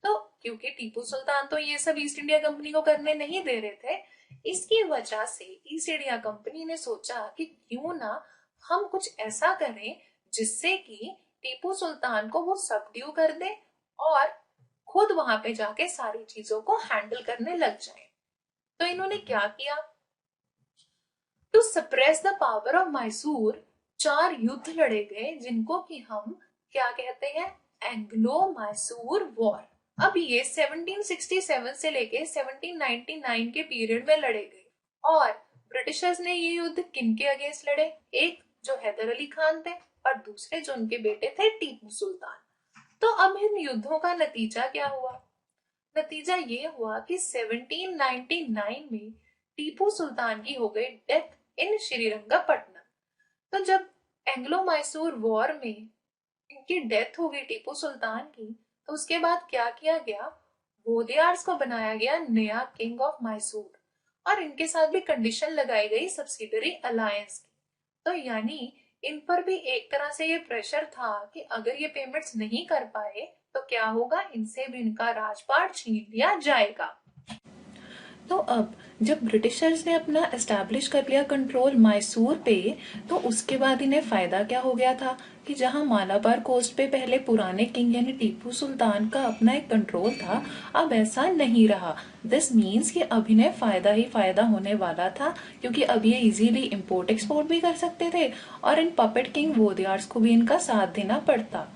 तो क्योंकि टीपू सुल्तान तो ये सब ईस्ट इंडिया कंपनी को करने नहीं दे रहे थे इसकी वजह से ईस्ट इंडिया कंपनी ने सोचा कि क्यों ना हम कुछ ऐसा करें जिससे कि टीपू सुल्तान को वो सबड्यू कर दे और खुद वहां पे जाके सारी चीजों को हैंडल करने लग जाए। तो इन्होंने क्या किया? To suppress the power of Mysore 4 युद्ध लड़े गए जिनको कि हम क्या कहते हैं? Anglo Mysore war. अब ये 1767 से लेके 1799 के पीरियड में लड़े गए और ब्रिटिशर्स ने ये युद्ध किनके अगेंस्ट लड़े? एक जो हैदर अली खान थे और दूसरे जो उनके बेटे थे टीपू सुल्तान। तो अब इन युद्धों का नतीजा क्या हुआ? नतीजा ये हुआ कि 1799 में टीपू सुल्तान की हो गई डेथ इन श्रीरंगपट्टनम। तो जब एंग्लो मैसूर वॉर में इनकी डेथ हो गई टीपू सुल्तान की, तो उसके बाद क्या किया गया? वोडियार्स को बनाया गया नया किंग ऑफ मैसूर और इनके साथ भी कंडीशन लगाई गई सब्सिडरी अलायंस की। तो यानी इन पर भी एक तरह से ये प्रेशर था कि अगर ये पेमेंट्स नहीं कर पाए तो क्या होगा? इनसे भी इनका राजपाट छीन लिया जाएगा। तो अब जब ब्रिटिशर्स ने अपना एस्टैब्लिश कर लिया कंट्रोल मैसूर पे, तो उसके बाद इन्हें फायदा क्या हो गया था कि जहां मालाबार कोस्ट पे पहले पुराने किंग यानी टीपू सुल्तान का अपना एक कंट्रोल था, अब ऐसा नहीं रहा। दिस मीन्स कि अब इन्हें फायदा ही फायदा होने वाला था, क्योंकि अब ये इजीली इंपोर्ट एक्सपोर्ट भी कर सकते थे और इन पपेट किंग वोडियार्स को भी इनका साथ देना पड़ता।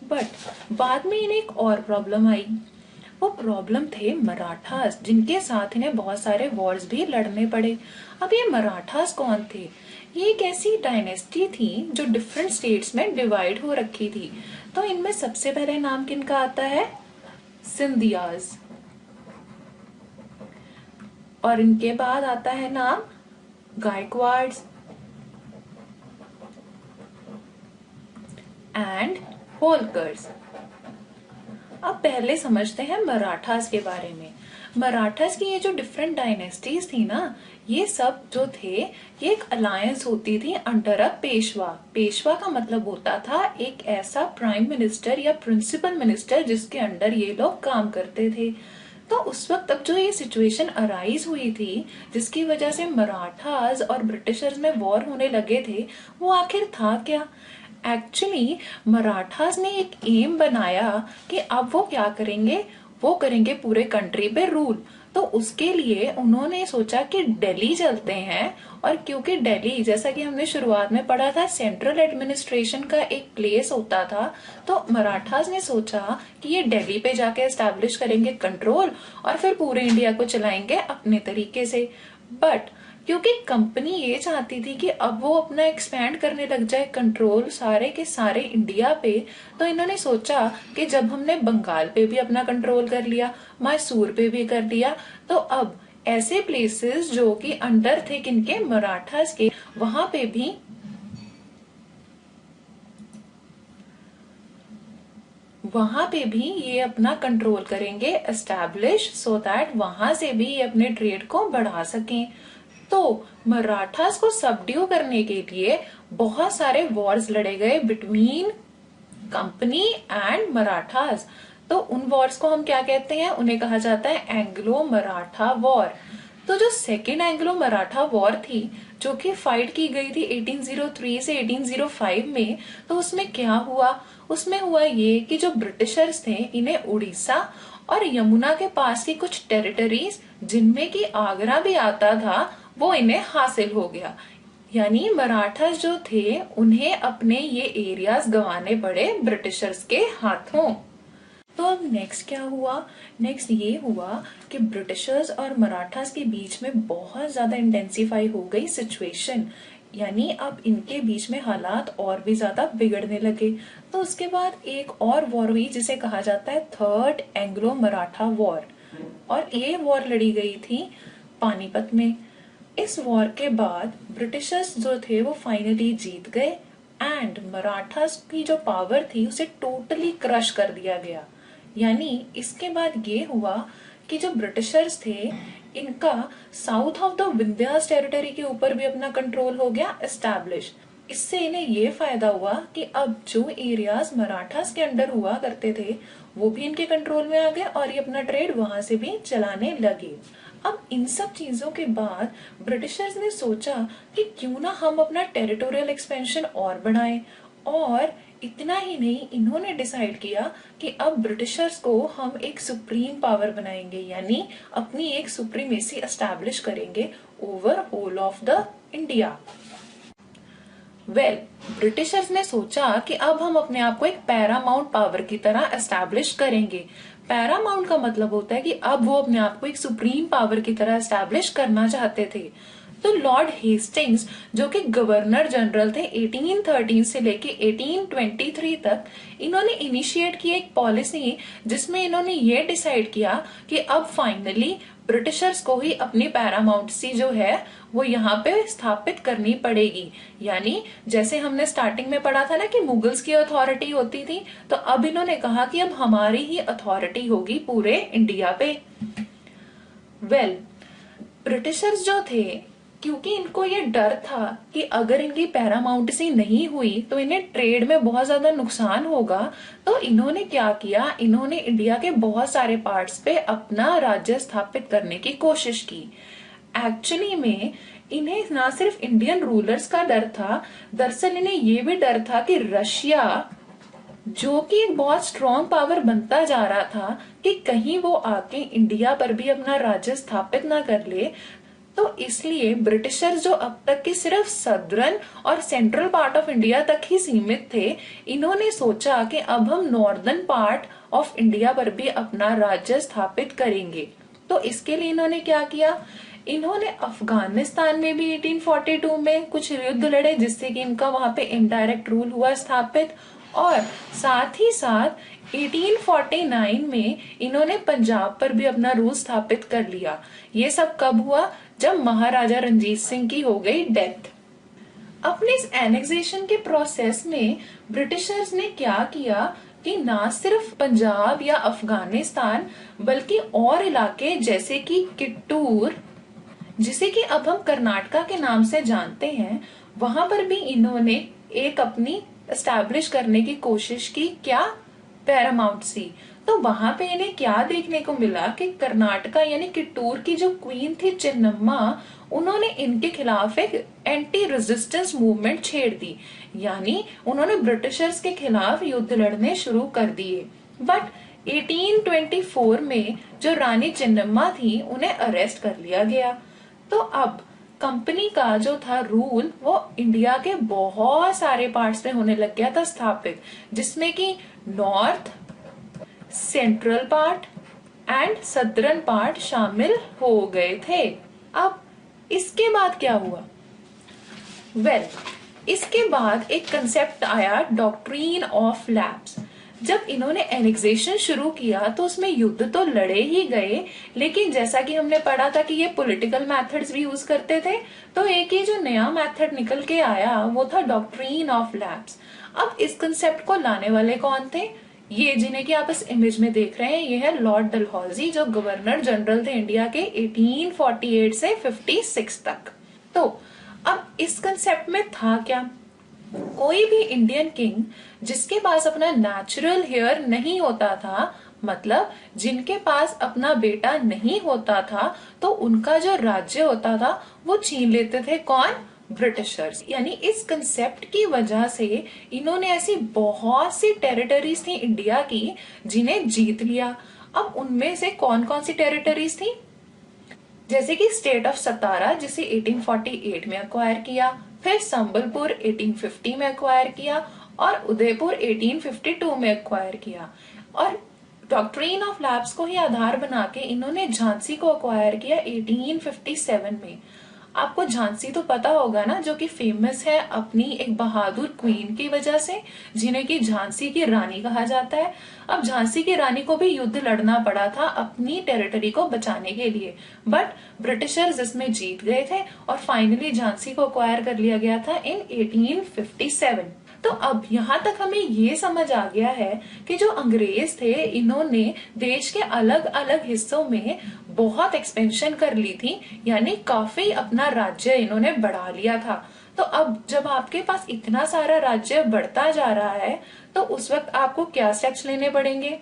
बट बाद में इन्हें एक और प्रॉब्लम आई। वो प्रॉब्लम थे मराठास, जिनके साथ इन्हें बहुत सारे वॉर्स भी लड़ने पड़े। अब ये मराठास कौन थे? ये एक ऐसी डायनेस्टी थी जो डिफरेंट स्टेट्स में डिवाइड हो रखी थी। तो इनमें सबसे पहले नाम किनका आता है? सिंधियाज। और इनके बाद आता है नाम गायकवाड्स एंड होलकर्स। अब पहले समझते हैं मराठास के बारे में। मराठास की ये जो डिफरेंट डायनेस्टीज थी ना, ये सब जो थे ये एक अलायंस होती थी अंडर अ पेशवा। पेशवा का मतलब होता था एक ऐसा प्राइम मिनिस्टर या प्रिंसिपल मिनिस्टर जिसके अंडर ये लोग काम करते थे। तो उस वक्त अब जो ये सिचुएशन अराइज हुई थी जिसकी वजह से मराठास और ब्रिटिशर्स में वॉर होने लगे थे, वो आखिर था क्या? एक्चुअली मराठास ने एक एम बनाया कि अब वो क्या करेंगे? वो करेंगे पूरे कंट्री पे रूल। तो उसके लिए उन्होंने सोचा कि दिल्ली चलते हैं, और क्योंकि दिल्ली, जैसा कि हमने शुरुआत में पढ़ा था, सेंट्रल एडमिनिस्ट्रेशन का एक प्लेस होता था, तो मराठास ने सोचा कि ये दिल्ली पे जाके एस्टैब्लिश करेंगे कंट्रोल और फिर पूरे इंडिया को चलाएंगे अपने तरीके से। बट क्योंकि कंपनी ये चाहती थी कि अब वो अपना एक्सपैंड करने लग जाए कंट्रोल सारे के सारे इंडिया पे, तो इन्होंने सोचा कि जब हमने बंगाल पे भी अपना कंट्रोल कर लिया, मैसूर पे भी कर लिया, तो अब ऐसे प्लेसेस जो कि अंडर थे किनके? मराठास के, वहां पे भी ये अपना कंट्रोल करेंगे एस्टैब्लिश, सो दैट वहां से भी ये अपने ट्रेड को बढ़ा सकें। तो मराठास को सबड्यू करने के लिए बहुत सारे वॉर्स लड़े गए बिटवीन कंपनी एंड मराठास। तो उन वॉर्स को हम क्या कहते हैं? उन्हें कहा जाता है एंग्लो मराठा वॉर। तो जो सेकेंड एंग्लो मराठा वॉर थी, जो कि फाइट की गई थी 1803 से 1805 में, तो उसमें क्या हुआ? उसमें हुआ ये कि जो ब्रिटिशर्स थे इन्हें उड़ीसा और यमुना के पास की कुछ टेरिटरीज, जिनमें कि आगरा भी आता था, वो इन्हें हासिल हो गया। यानी मराठास जो थे उन्हें अपने ये एरियाज गंवाने पड़े ब्रिटिशर्स के हाथों। तो अब नेक्स्ट क्या हुआ? नेक्स्ट ये हुआ कि ब्रिटिशर्स और मराठास के बीच में बहुत ज्यादा इंटेंसिफाई हो गई सिचुएशन, यानी अब इनके बीच में हालात और भी ज्यादा बिगड़ने लगे। तो उसके बाद एक और वॉर हुई जिसे कहा जाता है थर्ड एंग्लो मराठा वॉर, और ये वॉर लड़ी गई थी पानीपत में। इस वॉर के बाद ब्रिटिशर्स जो थे वो फाइनली जीत गए एंड मराठास की जो पावर थी उसे टोटली क्रश कर दिया गया। यानी इसके बाद ये हुआ कि जो ब्रिटिशर्स थे इनका south of the Vindhyas territory के ऊपर भी अपना कंट्रोल हो गया एस्टैब्लिश। इससे इन्हें ये फायदा हुआ कि अब जो एरियाज मराठास के अंडर हुआ करते थे वो भी इनके कंट्रोल में आ गए और ये अपना ट्रेड वहां से भी चलाने लगे। अब इन सब चीजों के बाद ब्रिटिशर्स ने सोचा कि क्यों ना हम अपना टेरिटोरियल एक्सपेंशन और बढ़ाएं, और इतना ही नहीं, इन्होंने डिसाइड किया कि अब ब्रिटिशर्स को हम एक सुप्रीम पावर बनाएंगे, यानी अपनी एक सुप्रीमेसी एस्टैब्लिश करेंगे over whole of the India. Britishers ने सोचा कि अब हम अपने आप को एक पैरामाउंट पावर की तरह एस्टैब्लिश करेंगे। पैरामाउंट का मतलब होता है कि अब वो अपने आप को एक सुप्रीम पावर की तरह एस्टैब्लिश करना चाहते थे। तो लॉर्ड हेस्टिंग्स, जो कि गवर्नर जनरल थे 1813 से लेके 1823 तक, इन्होंने इनिशिएट की एक पॉलिसी जिसमें इन्होंने ये डिसाइड किया कि अब फाइनली ब्रिटिशर्स को ही अपनी पैरामाउंटेसी जो है वो यहाँ पे स्थापित करनी पड़ेगी। यानी जैसे हमने स्टार्टिंग में पढ़ा था ना कि मुगल्स की अथॉरिटी होती थी, तो अब इन्होंने कहा कि अब हमारी ही अथॉरिटी होगी पूरे इंडिया पे। ब्रिटिशर्स जो थे, क्योंकि इनको ये डर था कि अगर इनकी पैरामाउंटेसी नहीं हुई तो इन्हें ट्रेड में बहुत ज्यादा नुकसान होगा, तो इन्होंने क्या किया, इन्होंने इंडिया के बहुत सारे पार्ट्स पे अपना राज्य स्थापित करने की कोशिश की। एक्चुअली में इन्हें ना सिर्फ इंडियन रूलर्स का डर था, दरअसल इन्हें ये भी डर था कि रशिया, जो कि एक बहुत स्ट्रॉन्ग पावर बनता जा रहा था, कि कहीं वो आके इंडिया पर भी अपना राज्य स्थापित ना कर ले। तो इसलिए ब्रिटिशर्स, जो अब तक की सिर्फ सदर्न और सेंट्रल पार्ट ऑफ इंडिया तक ही सीमित थे, इन्होंने सोचा कि अब हम नॉर्दर्न पार्ट ऑफ इंडिया पर भी अपना राज्य स्थापित करेंगे। तो इसके लिए इन्होंने क्या किया, इन्होंने अफगानिस्तान में भी 1842 में कुछ युद्ध लड़े, जिससे कि इनका वहां पे इनडायरेक्ट रूल हुआ स्थापित, और साथ ही साथ 1849 में इन्होंने पंजाब पर भी अपना रूल स्थापित कर लिया। ये सब कब हुआ, जब महाराजा रणजीत सिंह की हो गई डेथ। अपने इस एनेक्सेशन के प्रोसेस में ब्रिटिशर्स ने क्या किया कि ना सिर्फ पंजाब या अफगानिस्तान, बल्कि और इलाके जैसे कि किट्टूर, जिसे कि अब हम कर्नाटका के नाम से जानते हैं, वहां पर भी इन्होंने एक अपनी एस्टैब्लिश करने की कोशिश की। क्या, पैरामाउंटेसी। तो वहां पे इन्हें क्या देखने को मिला कि कर्नाटका यानी किट्टूर की जो क्वीन थी चिन्नम्मा, उन्होंने इनके खिलाफ एक एंटी रेजिस्टेंस मूवमेंट छेड़ दी, यानी उन्होंने ब्रिटिशर्स के खिलाफ युद्ध लड़ने शुरू कर दिए। बट 1824 में जो रानी चिन्नम्मा थी, उन्हें अरेस्ट कर लिया गया। तो अब कंपनी का जो था रूल, वो इंडिया के बहुत सारे पार्ट्स में होने लग गया था स्थापित, जिसमें कि north, central part and southern part शामिल हो गए थे। अब इसके बाद क्या हुआ, इसके बाद एक कंसेप्ट आया, डॉक्ट्रीन ऑफ लैप्स। जब इन्होंने एनेक्सेशन शुरू किया तो उसमें युद्ध तो लड़े ही गए, लेकिन जैसा कि हमने पढ़ा था कि ये पॉलिटिकल मेथड्स भी यूज करते थे, तो एक ही जो नया मेथड निकल के आया वो था डॉक्ट्रीन ऑफ लैप्स। अब इस कंसेप्ट को लाने वाले कौन थे, ये जिन्हें कि आप इस इमेज में देख रहे हैं, ये है लॉर्ड डलहौजी, जो गवर्नर जनरल थे इंडिया के 1848 से 56 तक। तो अब इस कंसेप्ट में था क्या, कोई भी इंडियन किंग जिसके पास अपना नेचुरल हेयर नहीं होता था, मतलब जिनके पास अपना बेटा नहीं होता था, तो उनका जो राज्य होता था वो छीन लेते थे कौन, ब्रिटिशर्स। यानी इस कंसेप्ट की वजह से इन्होंने ऐसी बहुत सी टेरिटरीज थी इंडिया की जिन्हें जीत लिया। अब उनमें से कौन कौन सी टेरिटरीज थी, जैसे कि स्टेट ऑफ सतारा, जिसे 1848 में अक्वायर किया, फिर संबलपुर 1850 में अक्वायर किया, और उदयपुर 1852 में अक्वायर किया। और डॉक्ट्रीन ऑफ लैप्स को ही आधार बना के इन्होंने झांसी को अक्वायर किया 1857 में। आपको झांसी तो पता होगा ना, जो कि फेमस है अपनी एक बहादुर क्वीन की वजह से, जिन्हें कि झांसी की रानी कहा जाता है। अब झांसी की रानी को भी युद्ध लड़ना पड़ा था अपनी टेरिटरी को बचाने के लिए, बट ब्रिटिशर्स इसमें जीत गए थे और फाइनली झांसी को अक्वायर कर लिया गया था इन 1857। तो अब यहाँ तक हमें ये समझ आ गया है कि जो अंग्रेज थे, इन्होंने देश के अलग अलग हिस्सों में बहुत एक्सपेंशन कर ली थी, यानी काफी अपना राज्य इन्होंने बढ़ा लिया था। तो अब जब आपके पास इतना सारा राज्य बढ़ता जा रहा है तो उस वक्त आपको क्या स्टेप्स लेने पड़ेंगे?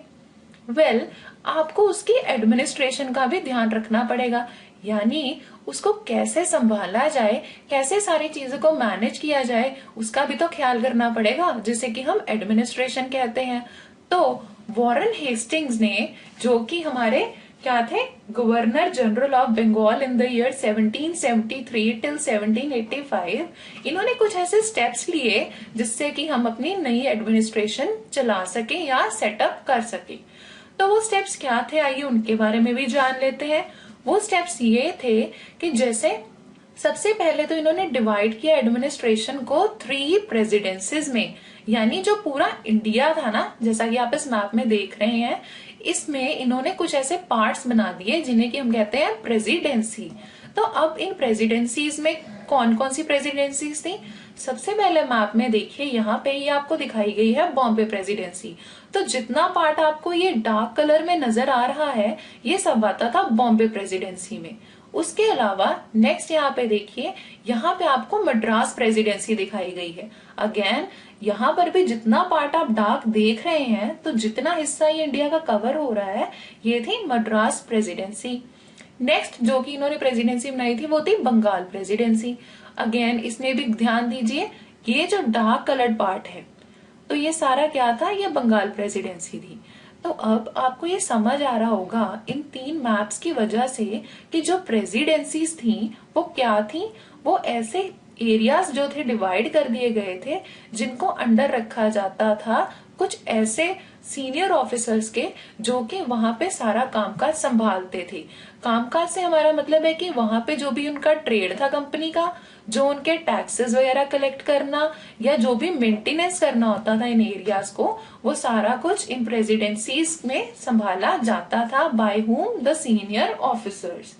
आपको उसकी एडमिनिस्ट्रेशन का भी ध्यान रखना पड़ेगा, यानी उसको कैसे संभाला जाए, कैसे सारी चीजों को मैनेज किया जाए, उसका भी तो ख्याल करना पड़ेगा, जिसे कि हम एडमिनिस्ट्रेशन कहते हैं। तो वॉरेन हेस्टिंग्स ने, जो कि हमारे क्या थे, governor general of Bengal in the year 1773 till 1785, इन्होंने कुछ ऐसे स्टेप्स लिए जिससे कि हम अपनी नई एडमिनिस्ट्रेशन चला सके या सेटअप कर सके। तो वो स्टेप्स क्या थे, आइए उनके बारे में भी जान लेते हैं। वो स्टेप्स ये थे कि जैसे सबसे पहले तो इन्होंने डिवाइड किया एडमिनिस्ट्रेशन को 3 प्रेसिडेंसीज में, यानी जो पूरा इंडिया था ना, जैसा कि आप इस मैप में देख रहे हैं, इसमें इन्होंने कुछ ऐसे पार्ट्स बना दिए जिन्हें कि हम कहते हैं प्रेसिडेंसी। तो अब इन प्रेसिडेंसीज में कौन कौन सी प्रेसिडेंसीज थी? सबसे पहले मैप में देखिए, यहाँ पे ये आपको दिखाई गई है बॉम्बे प्रेसिडेंसी। तो जितना पार्ट आपको ये डार्क कलर में नजर आ रहा है, ये सब आता था बॉम्बे प्रेसिडेंसी में। उसके अलावा नेक्स्ट यहाँ पे देखिए, यहाँ पे आपको मद्रास प्रेसिडेंसी दिखाई गई है। अगेन यहाँ पर भी जितना पार्ट आप डार्क देख रहे हैं, तो जितना हिस्सा ये इंडिया का कवर हो रहा है, ये थी मद्रास प्रेसिडेंसी। नेक्स्ट जो कि इन्होंने प्रेसिडेंसी बनाई थी वो थी बंगाल प्रेसिडेंसी। अगेन इसमें भी ध्यान दीजिए, ये जो डार्क कलर्ड पार्ट है, तो ये सारा क्या था, ये बंगाल प्रेसिडेंसी थी। तो अब आपको ये समझ आ रहा होगा इन 3 मैप्स की वजह से कि जो प्रेसिडेंसीज थी वो क्या थी, वो ऐसे एरियाज जो थे डिवाइड कर दिए गए थे जिनको अंडर रखा जाता था कुछ ऐसे सीनियर ऑफिसर्स के, जो कि वहां पे सारा कामकाज संभालते थे। कामकाज से हमारा मतलब है कि वहां पे जो भी उनका ट्रेड था कंपनी का, जो उनके टैक्सेस वगैरह कलेक्ट करना या जो भी मेंटेनेंस करना होता था इन एरियाज को, वो सारा कुछ इन प्रेसिडेंसीज में संभाला जाता था by whom, the senior officers.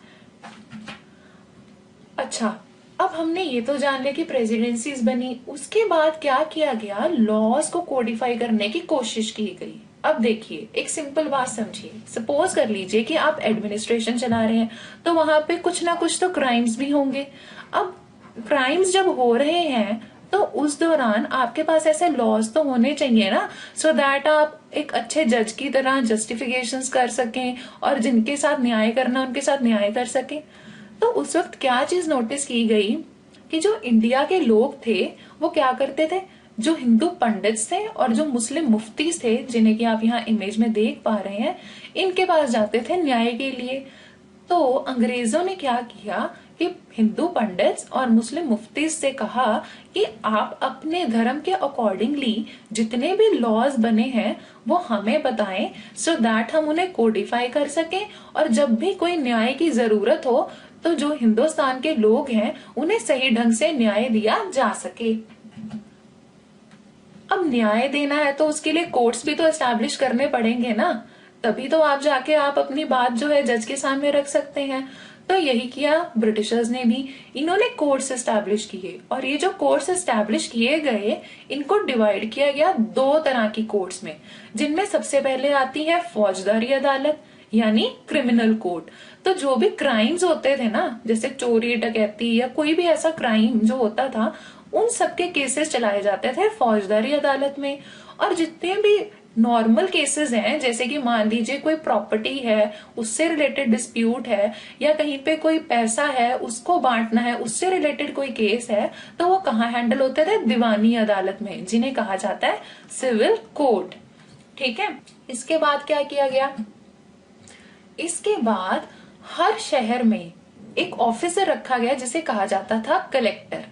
अच्छा, अब हमने ये तो जान लिया कि प्रेसिडेंसीज बनी, उसके बाद क्या किया गया, लॉज को कोडिफाई करने की कोशिश की गई। अब देखिए, एक सिंपल बात समझिए, सपोज कर लीजिए कि आप एडमिनिस्ट्रेशन चला रहे हैं, तो वहां पे कुछ ना कुछ तो क्राइम्स भी होंगे। अब क्राइम्स जब हो रहे हैं तो उस दौरान आपके पास ऐसे लॉज तो होने चाहिए ना, सो दैट आप एक अच्छे जज की तरह जस्टिफिकेशंस कर सकें और जिनके साथ न्याय करना उनके साथ न्याय कर सकें। तो उस वक्त क्या चीज नोटिस की गई कि जो इंडिया के लोग थे वो क्या करते थे, जो हिंदू पंडित्स थे और जो मुस्लिम मुफ्तीज थे, जिन्हें कि आप यहाँ इमेज में देख पा रहे हैं, इनके पास जाते थे न्याय के लिए। तो अंग्रेजों ने क्या किया कि हिंदू पंडित्स और मुस्लिम मुफ्तीज से कहा कि आप अपने धर्म के अकॉर्डिंगली जितने भी लॉज बने हैं वो हमें बताएं, सो दैट हम उन्हें कोडिफाई कर सकें, और जब भी कोई न्याय की जरूरत हो तो जो हिंदुस्तान के लोग हैं उन्हें सही ढंग से न्याय दिया जा सके। अब न्याय देना है तो उसके लिए कोर्ट्स भी तो एस्टैब्लिश करने पड़ेंगे ना, तभी तो आप जाके आप अपनी बात जो है जज के सामने रख सकते हैं। तो यही किया ब्रिटिशर्स ने भी, इन्होंने कोर्ट्स एस्टैब्लिश किए, और ये जो कोर्ट्स एस्टैब्लिश किए गए, इनको डिवाइड किया गया 2 तरह की कोर्ट्स में, जिनमें सबसे पहले आती है फौजदारी अदालत यानी क्रिमिनल कोर्ट। तो जो भी क्राइम्स होते थे ना, जैसे चोरी डकैती या कोई भी ऐसा क्राइम जो होता था, उन सबके केसेस चलाए जाते थे फौजदारी अदालत में। और जितने भी नॉर्मल केसेस हैं, जैसे कि मान लीजिए कोई प्रॉपर्टी है उससे रिलेटेड डिस्प्यूट है, या कहीं पे कोई पैसा है उसको बांटना है उससे रिलेटेड कोई केस है, तो वो कहाँ हैंडल होते थे, दीवानी अदालत में, जिन्हें कहा जाता है सिविल कोर्ट। ठीक है, इसके बाद क्या किया गया, इसके बाद हर शहर में एक ऑफिसर रखा गया जिसे कहा जाता था कलेक्टर।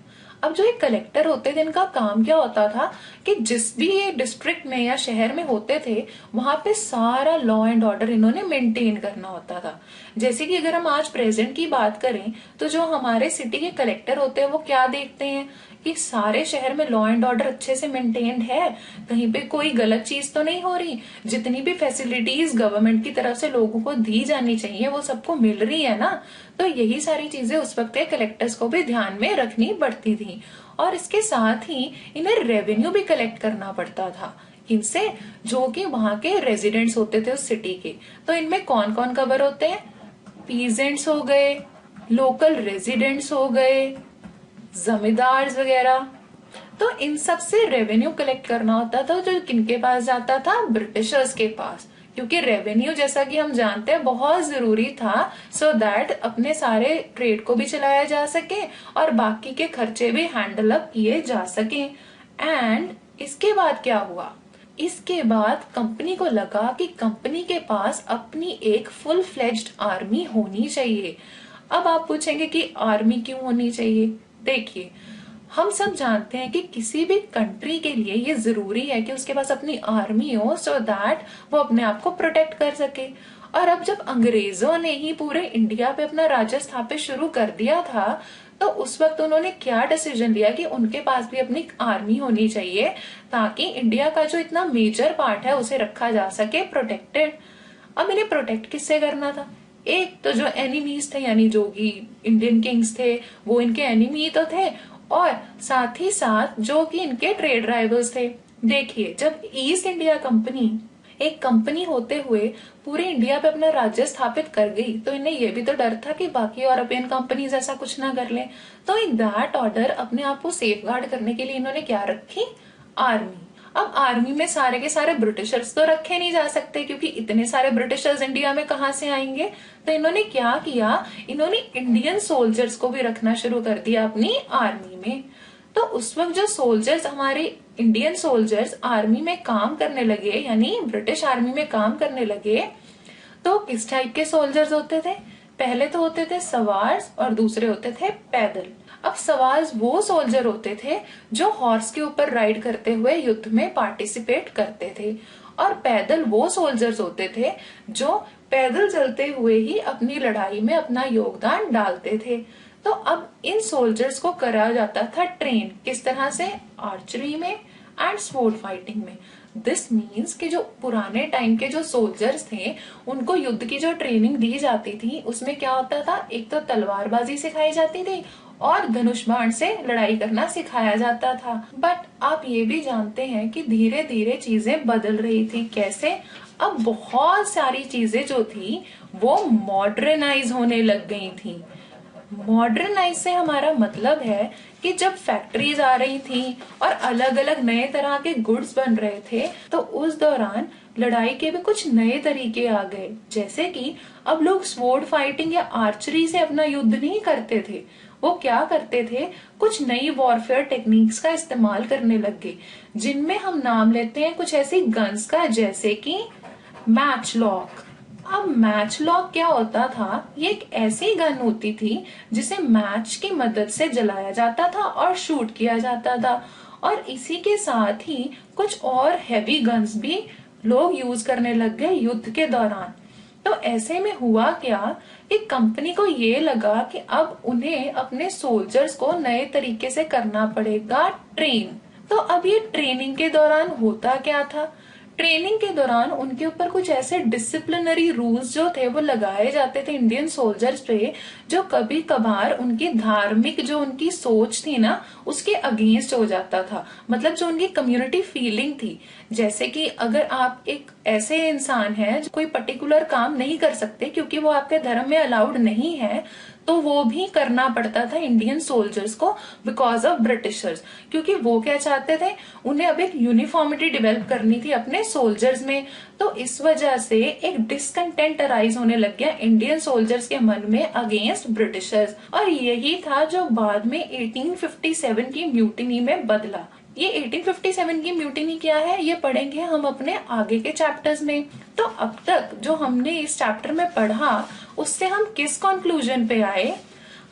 अब जो ये कलेक्टर होते थे, इनका काम क्या होता था कि जिस भी ये डिस्ट्रिक्ट में या शहर में होते थे, वहां पे सारा लॉ एंड ऑर्डर इन्होंने मेंटेन करना होता था। जैसे कि अगर हम आज प्रेजेंट की बात करें, तो जो हमारे सिटी के कलेक्टर होते हैं वो क्या देखते हैं कि सारे शहर में लॉ एंड ऑर्डर अच्छे से मेंटेन्ड है, कहीं पे कोई गलत चीज तो नहीं हो रही, जितनी भी फैसिलिटीज गवर्नमेंट की तरफ से लोगों को दी जानी चाहिए वो सबको मिल रही है ना। तो यही सारी चीजें उस वक्त कलेक्टर्स को भी ध्यान में रखनी पड़ती थी। और इसके साथ ही इन्हें रेवेन्यू भी कलेक्ट करना पड़ता था इनसे, जो कि वहां के रेजिडेंट्स होते थे उस सिटी के। तो इनमें कौन कौन कवर होते हैं, पीजेंट्स हो गए, लोकल रेजिडेंट्स हो गए, जमींदार वगैरह। तो इन सब से रेवेन्यू कलेक्ट करना होता था, जो किनके पास जाता था? ब्रिटिशर्स के पास, क्योंकि रेवेन्यू जैसा कि हम जानते हैं बहुत जरूरी था, सो दैट अपने सारे ट्रेड को भी चलाया जा सके और बाकी के खर्चे भी हैंडल अप किए जा सके। एंड इसके बाद क्या हुआ? इसके बाद कंपनी को लगा कि कंपनी के पास अपनी एक फुल फ्लेज्ड आर्मी होनी चाहिए। अब आप पूछेंगे कि आर्मी क्यों होनी चाहिए? देखिए, हम सब जानते हैं कि किसी भी कंट्री के लिए ये जरूरी है कि उसके पास अपनी आर्मी हो, सो दैट वो अपने आप को प्रोटेक्ट कर सके। और अब जब अंग्रेजों ने ही पूरे इंडिया पे अपना राज्य स्थापित शुरू कर दिया था, तो उस वक्त उन्होंने क्या डिसीजन लिया कि उनके पास भी अपनी आर्मी होनी चाहिए, ताकि इंडिया का जो इतना मेजर पार्ट है उसे रखा जा सके प्रोटेक्टेड। अब इन्हें प्रोटेक्ट किससे करना था? एक तो जो एनिमीज थे, यानी जो कि इंडियन किंग्स थे, वो इनके एनिमी तो थे, और साथ ही साथ जो कि इनके ट्रेड राइवल्स थे। देखिए, जब ईस्ट इंडिया कंपनी एक कंपनी होते हुए पूरे इंडिया पे अपना राज्य स्थापित कर गई, तो इन्हें यह भी तो डर था कि बाकी यूरोपियन कंपनीज ऐसा कुछ ना कर लें। तो इन दैट ऑर्डर अपने आप को सेफ गार्ड करने के लिए इन्होंने क्या रखी? आर्मी। अब आर्मी में सारे के सारे ब्रिटिशर्स तो रखे नहीं जा सकते, क्योंकि इतने सारे ब्रिटिशर्स इंडिया में कहाँ से आएंगे? तो इन्होंने क्या किया? इन्होंने इंडियन सोल्जर्स को भी रखना शुरू कर दिया अपनी आर्मी में। तो उस वक्त जो सोल्जर्स, हमारे इंडियन सोल्जर्स आर्मी में काम करने लगे, यानी ब्रिटिश आर्मी में काम करने लगे, तो किस टाइप के सोल्जर्स होते थे? पहले तो होते थे सवार्स और दूसरे होते थे पैदल। अब सवार्स वो सोल्जर होते थे जो हॉर्स के ऊपर राइड करते हुए युद्ध में पार्टिसिपेट करते थे, और पैदल वो सोल्जर्स होते थे जो पैदल चलते हुए ही अपनी लड़ाई में अपना योगदान डालते थे। तो अब इन सोल्जर्स को करा जाता था ट्रेन, किस तरह से? आर्चरी में एंड स्वॉर्ड फाइटिंग में। दिस मीन्स कि जो पुराने टाइम के जो सोल्जर्स थे, उनको युद्ध की जो ट्रेनिंग दी जाती थी, उसमें क्या होता था? एक तो तलवारबाजी सिखाई जाती थी और धनुष बाण से लड़ाई करना सिखाया जाता था। बट आप ये भी जानते हैं कि धीरे धीरे चीजें बदल रही थी। कैसे? अब बहुत सारी चीजें जो थी वो मॉडर्नाइज होने लग गई थी। मॉडर्नाइज से हमारा मतलब है कि जब फैक्ट्रीज आ रही थी और अलग अलग नए तरह के गुड्स बन रहे थे, तो उस दौरान लड़ाई के भी कुछ नए तरीके आ गए। जैसे कि अब लोग स्वॉर्ड फाइटिंग या आर्चरी से अपना युद्ध नहीं करते थे, वो क्या करते थे? कुछ नई वॉरफेयर टेक्निक्स का इस्तेमाल करने लग गए, जिनमें हम नाम लेते हैं कुछ ऐसी गन्स का, जैसे कि मैच लॉक। अब मैच लॉक क्या होता था? ये एक ऐसी गन होती थी जिसे मैच की मदद से जलाया जाता था और शूट किया जाता था, और इसी के साथ ही कुछ और हैवी गन्स भी लोग यूज करने लग गए युद्ध के दौरान। तो ऐसे में हुआ क्या कि कंपनी को ये लगा कि अब उन्हें अपने सोल्जर्स को नए तरीके से करना पड़ेगा ट्रेन। तो अब ये ट्रेनिंग के दौरान होता क्या था? ट्रेनिंग के दौरान उनके ऊपर कुछ ऐसे डिसिप्लिनरी रूल्स जो थे वो लगाए जाते थे इंडियन सोल्जर्स पे, जो कभी कभार उनकी धार्मिक जो उनकी सोच थी ना, उसके अगेंस्ट हो जाता था। मतलब जो उनकी कम्युनिटी फीलिंग थी, जैसे कि अगर आप एक ऐसे इंसान हैं जो कोई पर्टिकुलर काम नहीं कर सकते क्योंकि वो आपके धर्म में अलाउड नहीं है, तो वो भी करना पड़ता था इंडियन सोल्जर्स को बिकॉज ऑफ ब्रिटिशर्स। क्योंकि वो क्या चाहते थे? उन्हें अब एक यूनिफॉर्मिटी डेवलप करनी थी अपने सोल्जर्स में। तो इस वजह से एक डिसकंटेंट अराइज होने लग गया इंडियन सोल्जर्स के मन में अगेंस्ट ब्रिटिशर्स, और यही था जो बाद में 1857 की म्यूटिनी में बदला। ये 1857 की म्यूटिनी क्या है, ये पढ़ेंगे हम अपने आगे के चैप्टर्स में। तो अब तक जो हमने इस चैप्टर में पढ़ा, उससे हम किस कंक्लूजन पे आए?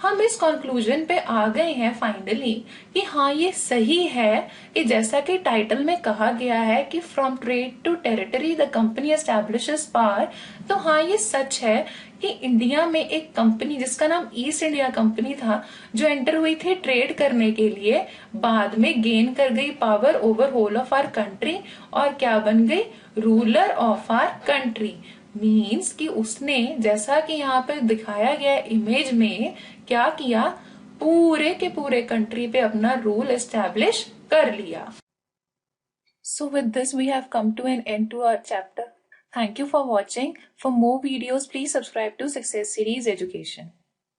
हम इस कंक्लूजन पे आ गए हैं फाइनली कि हाँ, ये सही है कि जैसा कि टाइटल में कहा गया है कि from trade to territory the company establishes power. तो हाँ, ये सच है कि इंडिया में एक कंपनी जिसका नाम ईस्ट इंडिया कंपनी था, जो एंटर हुई थी ट्रेड करने के लिए, बाद में गेन कर गई power over whole of our country, और क्या बन गई? Ruler of our country. Means कि उसने, जैसा कि यहाँ पे दिखाया गया इमेज में, क्या किया? पूरे के पूरे कंट्री पे अपना रूल एस्टैब्लिश कर लिया। So with this we have come to an end to our chapter. Thank you for watching. For more videos, please subscribe to Success Series Education.